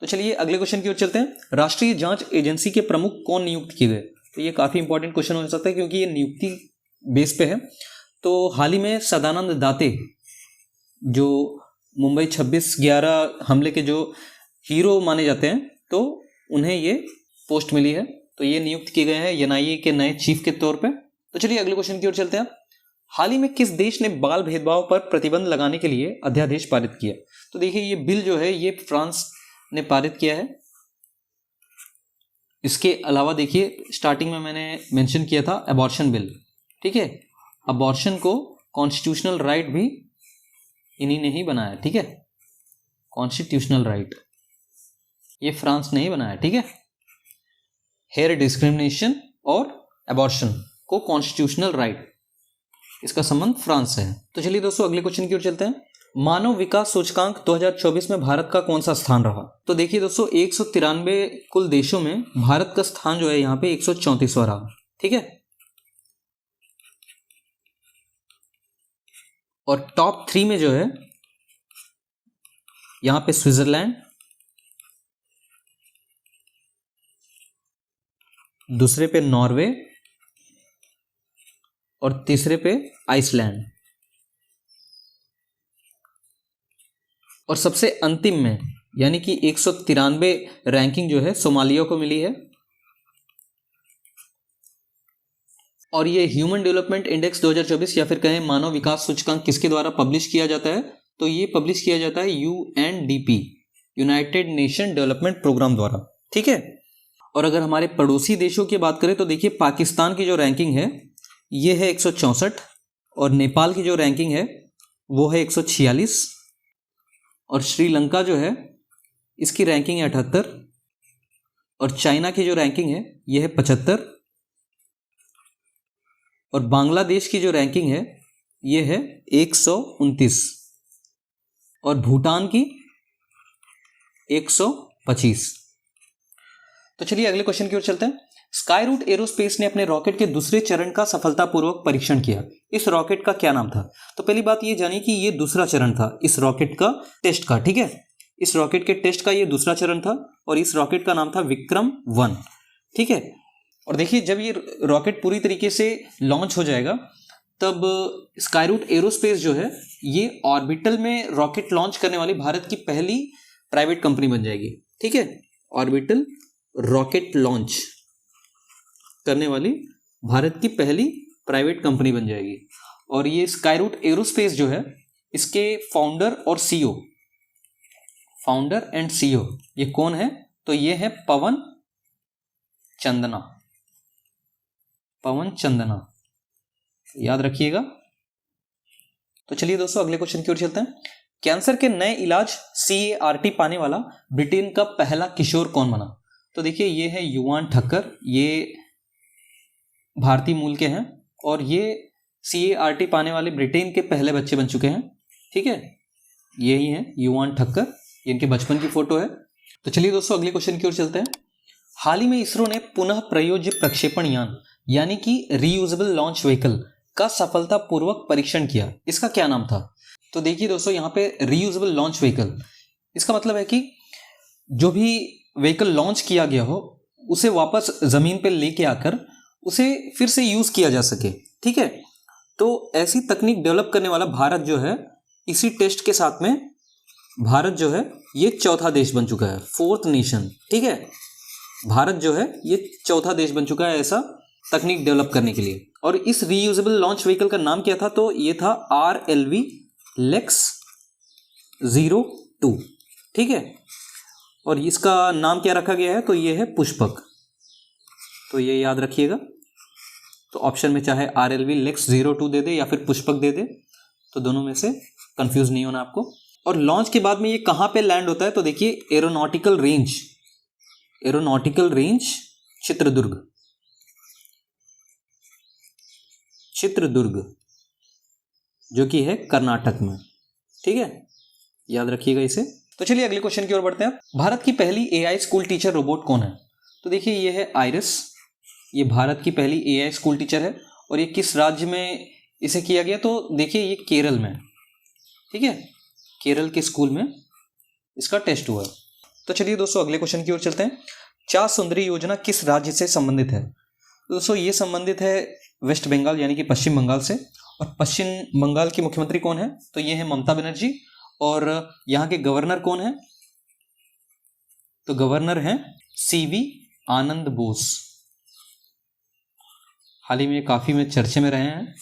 तो चलिए अगले क्वेश्चन की ओर चलते हैं। राष्ट्रीय जांच एजेंसी के प्रमुख कौन नियुक्त किए गए? तो ये काफी इंपॉर्टेंट क्वेश्चन हो सकता है क्योंकि ये नियुक्ति बेस पे है। तो हाल ही में सदानंद दाते, जो मुंबई 26/11 हमले के जो हीरो माने जाते हैं, तो उन्हें ये पोस्ट मिली है। तो ये नियुक्त किए गए हैं एनआईए के नए चीफ के तौर पे। तो चलिए अगले क्वेश्चन की ओर चलते हैं। हाल ही में किस देश ने बाल भेदभाव पर प्रतिबंध लगाने के लिए अध्यादेश पारित किया? तो देखिए ये बिल जो है ये फ्रांस ने पारित किया है। इसके अलावा देखिए स्टार्टिंग में मैंने मेंशन किया था अबॉर्शन बिल। ठीक है, अबॉर्शन को कॉन्स्टिट्यूशनल राइट भी इन्हीं ने ही बनाया। ठीक है, कॉन्स्टिट्यूशनल राइट ये फ्रांस ने ही बनाया। ठीक है, हेयर डिस्क्रिमिनेशन और अबॉर्शन को कॉन्स्टिट्यूशनल राइट, इसका संबंध फ्रांस से है। तो चलिए दोस्तों अगले क्वेश्चन की ओर चलते हैं। मानव विकास सूचकांक 2024 में भारत का कौन सा स्थान रहा? तो देखिए दोस्तों 193 कुल देशों में भारत का स्थान जो है यहाँ पे 134वां रहा। ठीक है, और टॉप 3 में जो है यहाँ पे स्विट्जरलैंड, दूसरे पे नॉर्वे और तीसरे पे आइसलैंड, और सबसे अंतिम में यानी कि 193 रैंकिंग जो है सोमालिया को मिली है। और ये ह्यूमन डेवलपमेंट इंडेक्स 2024 या फिर कहें मानव विकास सूचकांक किसके द्वारा पब्लिश किया जाता है? तो ये पब्लिश किया जाता है UNDP, United Nation Development Program द्वारा। ठीक है, और अगर हमारे पड़ोसी देशों की बात करें तो देखिए पाकिस्तान की जो रैंकिंग है ये है 164, और नेपाल की जो रैंकिंग है वो है 146, और श्रीलंका जो है इसकी रैंकिंग है 78, और चाइना की जो रैंकिंग है ये है 75, और बांग्लादेश की जो रैंकिंग है ये है 129, और भूटान की 125। तो चलिए अगले क्वेश्चन की ओर चलते हैं। स्काई रूट एरोस्पेस ने अपने रॉकेट के दूसरे चरण का सफलतापूर्वक परीक्षण किया। इस रॉकेट का क्या नाम था? तो पहली बात ये जानिए कि ये दूसरा चरण था इस रॉकेट का टेस्ट का। ठीक है, इस रॉकेट के टेस्ट का ये दूसरा चरण था, और इस रॉकेट का नाम था विक्रम-1। ठीक है, और देखिए जब ये रॉकेट पूरी तरीके से लॉन्च हो जाएगा तब स्काई रूट एरोस्पेस जो है ये ऑर्बिटल में रॉकेट लॉन्च करने वाली भारत की पहली प्राइवेट कंपनी बन जाएगी। ठीक है, ऑर्बिटल रॉकेट लॉन्च करने वाली भारत की पहली प्राइवेट कंपनी बन जाएगी। और ये स्काई रूट एरोस्पेस जो है इसके फाउंडर और सीईओ, फाउंडर एंड सीईओ ये कौन है? तो ये है पवन चंदना, पवन चंदना, याद रखिएगा। तो चलिए दोस्तों अगले क्वेश्चन की ओर चलते हैं। कैंसर के नए इलाज CAR-T पाने वाला ब्रिटेन का पहला किशोर कौन बना? तो देखिए ये है युवान ठक्कर, ये भारतीय मूल के हैं और ये CAR-T पाने वाले ब्रिटेन के पहले बच्चे बन चुके हैं। ठीक है, यही है युवान ठक्कर, इनके बचपन की फोटो है। तो चलिए दोस्तों अगले क्वेश्चन की ओर चलते हैं। हाल ही में इसरो ने पुनः प्रयोज्य प्रक्षेपण यान यानी कि रीयूजेबल लॉन्च व्हीकल का सफलतापूर्वक परीक्षण किया। इसका क्या नाम था? तो देखिए दोस्तों यहाँ पे रीयूजेबल लॉन्च व्हीकल, इसका मतलब है कि जो भी व्हीकल लॉन्च किया गया हो उसे वापस जमीन पे लेके आकर उसे फिर से यूज किया जा सके। ठीक है, तो ऐसी तकनीक डेवलप करने वाला भारत जो है, इसी टेस्ट के साथ में भारत जो है ये चौथा देश बन चुका है, 4th नेशन। ठीक है, भारत जो है ये चौथा देश बन चुका है ऐसा तकनीक डेवलप करने के लिए। और इस रीयूजेबल लॉन्च व्हीकल का नाम क्या था? तो ये था RLV Lex 02। ठीक है, और इसका नाम क्या रखा गया है? तो ये है पुष्पक, तो ये याद रखिएगा। तो ऑप्शन में चाहे RLV Lex 02 दे दे या फिर पुष्पक दे दे, तो दोनों में से कंफ्यूज नहीं होना आपको। और लॉन्च के बाद में ये कहाँ पे लैंड होता है? तो देखिए एरोनॉटिकल रेंज चित्रदुर्ग, चित्रदुर्ग, जो कि है कर्नाटक में। ठीक है, याद रखिएगा इसे। तो चलिए अगले क्वेश्चन की ओर बढ़ते हैं। भारत की पहली एआई स्कूल टीचर रोबोट कौन है? तो देखिए ये है आइरिस, ये भारत की पहली एआई स्कूल टीचर है। और ये किस राज्य में इसे किया गया? तो देखिए ये केरल में। ठीक है, केरल के स्कूल में इसका टेस्ट हुआ। तो चलिए दोस्तों अगले क्वेश्चन की ओर चलते हैं। चार सुंदरी योजना किस राज्य से संबंधित है? तो दोस्तों ये संबंधित है वेस्ट बंगाल यानी कि पश्चिम बंगाल से। और पश्चिम बंगाल की मुख्यमंत्री कौन है? तो ये है ममता बनर्जी। और यहाँ के गवर्नर कौन है? तो गवर्नर हैं सीवी आनंद बोस। हाल ही में काफी में चर्चे में रहे हैं,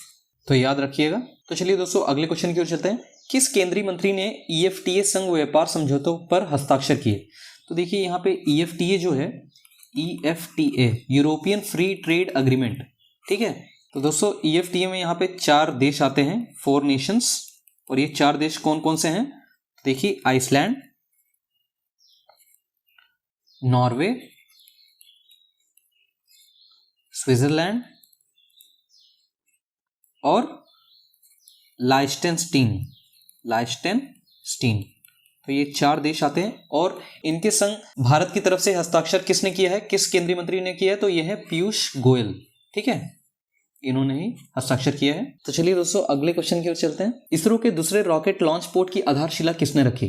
तो याद रखिएगा। तो चलिए दोस्तों अगले क्वेश्चन की ओर चलते हैं। किस केंद्रीय मंत्री ने EFTA संघ व्यापार समझौतों पर हस्ताक्षर किए? तो देखिए यहाँ पे EFTA जो है, EFTA European free trade agreement. ठीक है, तो दोस्तों EFTA में यहाँ पे 4 देश आते हैं, 4 नेशंस। और ये 4 देश कौन कौन से हैं? देखिए आइसलैंड, नॉर्वे, स्विट्जरलैंड और लाइस्टेनस्टीन। तो ये 4 देश आते हैं। और इनके संग भारत की तरफ से हस्ताक्षर किसने किया है? किस केंद्रीय मंत्री ने किया है? तो यह है पीयूष गोयल। ठीक है, इन्होंने ही हस्ताक्षर किया है। तो चलिए दोस्तों अगले क्वेश्चन की ओर चलते हैं। इसरो के दूसरे रॉकेट लॉन्च पोर्ट की आधारशिला किसने रखी?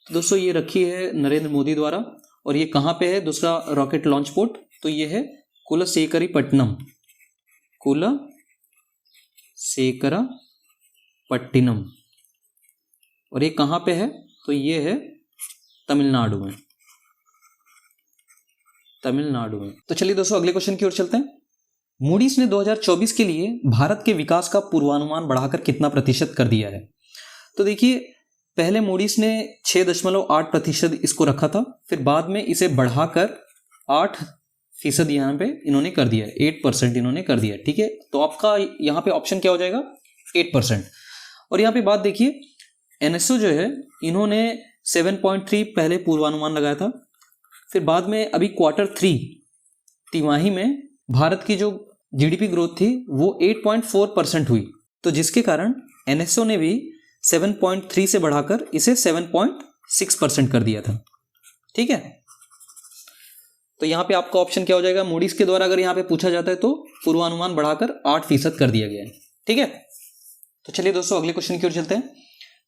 तो दोस्तों ये रखी है नरेंद्र मोदी द्वारा। और ये कहाँ पे है दूसरा रॉकेट लॉन्च पोर्ट? तो ये है कुलशेखरीपट्टनम, कुलशेखरपट्टिनम। और ये कहाँ पे है? तो ये है तमिलनाडु में। तो चलिए दोस्तों अगले क्वेश्चन की ओर चलते हैं। मूडीज ने 2024 के लिए भारत के विकास का पूर्वानुमान बढ़ाकर कितना प्रतिशत कर दिया है? तो देखिए पहले मूडीज ने 6.8% इसको रखा था, फिर बाद में इसे बढ़ाकर 8% यहाँ पे इन्होंने कर दिया है, 8% इन्होंने कर दिया है। ठीक है, तो आपका यहाँ पे ऑप्शन क्या हो जाएगा? 8%। और यहाँ पे बात देखिए, NSO जो है इन्होंने 7.3 पहले पूर्वानुमान लगाया था, फिर बाद में अभी Q3 तिमाही में भारत की जो GDP ग्रोथ थी वो 8.4% हुई। तो जिसके कारण NSO ने भी 7.3 से बढ़ाकर इसे 7.6% कर दिया था। ठीक है, तो यहाँ पे आपका ऑप्शन क्या हो जाएगा? मूडीज के द्वारा अगर यहाँ पे पूछा जाता है तो पूर्वानुमान बढ़ाकर 8% कर दिया गया है। ठीक है, तो चलिए दोस्तों अगले क्वेश्चन की ओर चलते हैं।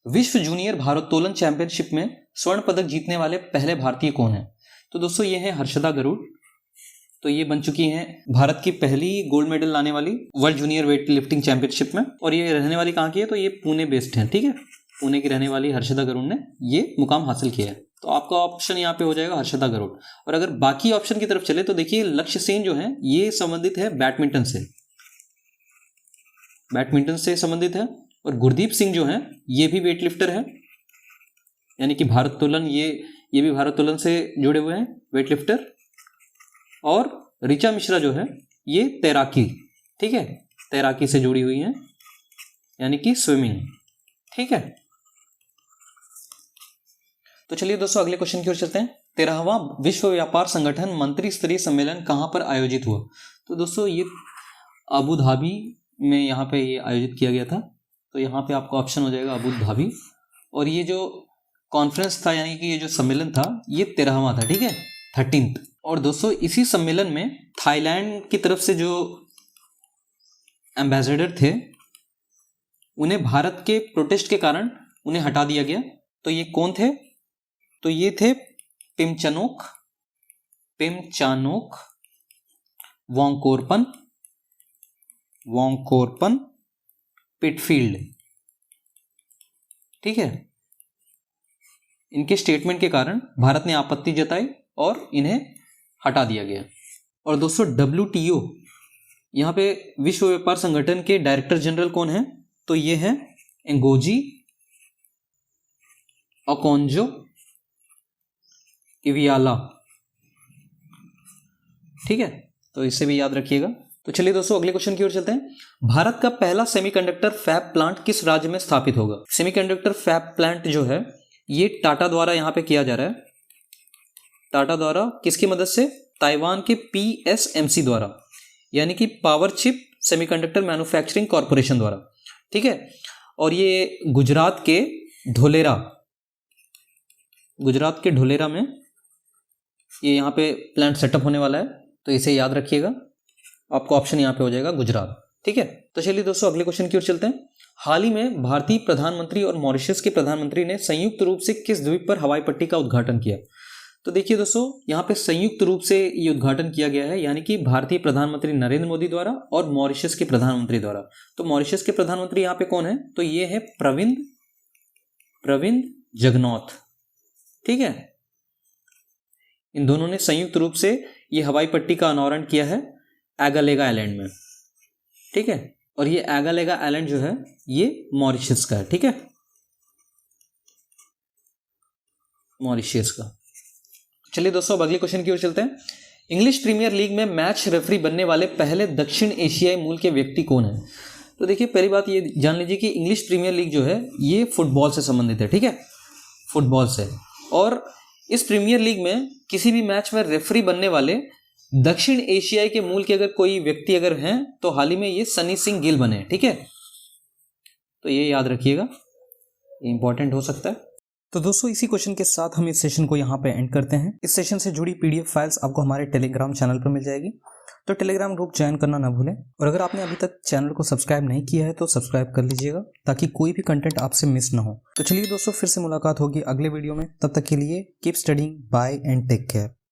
विश्व जूनियर भारोत्तोलन चैंपियनशिप में स्वर्ण पदक जीतने वाले पहले भारतीय कौन है? तो दोस्तों ये है हर्षदा गरुड़। तो ये बन चुकी हैं भारत की पहली गोल्ड मेडल लाने वाली world junior weight lifting championship में। और ये रहने वाली कहाँ की है? तो ये पुणे बेस्ड है। ठीक है, पुणे की रहने वाली हर्षदा गरुड़ ने ये मुकाम हासिल किया है। तो आपका ऑप्शन यहाँ पे हो जाएगा हर्षदा गरुड़। और अगर बाकी ऑप्शन की तरफ चले तो देखिए लक्ष्य सेन जो है ये संबंधित है बैडमिंटन से संबंधित है। और गुरदीप सिंह जो है ये भी वेट लिफ्टर है, यानी कि भारोत्तोलन, ये भी भारोत्तोलन से जुड़े हुए हैं, वेट लिफ्टर। और ऋचा मिश्रा जो है ये तैराकी, ठीक है, तैराकी से जुड़ी हुई है, यानी कि स्विमिंग। ठीक है, तो चलिए दोस्तों अगले क्वेश्चन की ओर चलते हैं। 13वां विश्व व्यापार संगठन मंत्री स्तरीय सम्मेलन कहां पर आयोजित हुआ? तो दोस्तों ये अबू धाबी में यहाँ पे ये आयोजित किया गया था। तो यहाँ पे आपका ऑप्शन हो जाएगा अबू धाबी। और ये जो कॉन्फ्रेंस था, यानी कि ये जो सम्मेलन था, ये 13वां था। ठीक है, 13th। और दोस्तों इसी सम्मेलन में थाईलैंड की तरफ से जो एम्बेसडर थे उन्हें भारत के प्रोटेस्ट के कारण उन्हें हटा दिया गया। तो ये कौन थे? तो ये थे पिमचानोक वांगकोरपन पिटफील्ड। ठीक है, इनके स्टेटमेंट के कारण भारत ने आपत्ति जताई और इन्हें हटा दिया गया। और दोस्तों WTO, यहाँ पे विश्व व्यापार संगठन के डायरेक्टर जनरल कौन है? तो ये है एंगोजी ओकोंजो इवियाला। ठीक है, तो इसे भी याद रखिएगा। तो चलिए दोस्तों अगले क्वेश्चन की ओर चलते हैं। भारत का पहला सेमीकंडक्टर फैब प्लांट किस राज्य में स्थापित होगा? सेमीकंडक्टर फैब प्लांट जो है ये टाटा द्वारा यहाँ पे किया जा रहा है। टाटा द्वारा किसकी मदद से? ताइवान के PSMC द्वारा, यानी कि power chip semiconductor manufacturing corporation द्वारा, ठीक है। और ये गुजरात के ढोलेरा में ये यहाँ पे प्लांट सेटअप होने वाला है, तो इसे याद रखिएगा। आपको ऑप्शन यहाँ पे हो जाएगा गुजरात, ठीक है। तो चलिए दोस्तों अगले क्वेश्चन की ओर चलते हैं। हाल ही में भारतीय प्रधानमंत्री और मॉरिशस के प्रधानमंत्री ने संयुक्त रूप से किस द्वीप पर हवाई पट्टी का उद्घाटन किया? तो देखिए दोस्तों, यहाँ पे संयुक्त रूप से ये उद्घाटन किया गया है, यानी कि भारतीय प्रधानमंत्री नरेंद्र मोदी द्वारा और मॉरिशस के प्रधानमंत्री द्वारा। तो मॉरिशस के प्रधानमंत्री यहाँ पे कौन है? तो ये है प्रविंद जगनॉथ, ठीक है। इन दोनों ने संयुक्त रूप से ये हवाई पट्टी का अनावरण किया है एगालेगा आइलैंड में, ठीक है। और ये एगालेगा आइलैंड जो है ये मॉरिशस का है, ठीक है, मॉरिशस का। चलिए दोस्तों अब अगले क्वेश्चन की ओर चलते हैं। इंग्लिश प्रीमियर लीग में मैच रेफरी बनने वाले पहले दक्षिण एशियाई मूल के व्यक्ति कौन है? तो देखिए पहली बात ये जान लीजिए कि इंग्लिश प्रीमियर लीग जो है ये फुटबॉल से संबंधित है, ठीक है, फुटबॉल से। और इस प्रीमियर लीग में किसी भी मैच में रेफरी बनने वाले दक्षिण एशियाई के मूल के अगर कोई व्यक्ति अगर हैं तो हाल ही में ये सनी सिंह गिल बने, ठीक है। तो ये याद रखिएगा, इंपॉर्टेंट हो सकता है। तो दोस्तों इसी क्वेश्चन के साथ हम इस सेशन को यहाँ पे एंड करते हैं। इस सेशन से जुड़ी पीडीएफ फाइल्स आपको हमारे टेलीग्राम चैनल पर मिल जाएगी, तो टेलीग्राम ग्रुप ज्वाइन करना ना भूलें। और अगर आपने अभी तक चैनल को सब्सक्राइब नहीं किया है तो सब्सक्राइब कर लीजिएगा ताकि कोई भी कंटेंट आपसे मिस ना हो। तो चलिए दोस्तों फिर से मुलाकात होगी अगले वीडियो में, तब तक के लिए keep studying, bye and take care.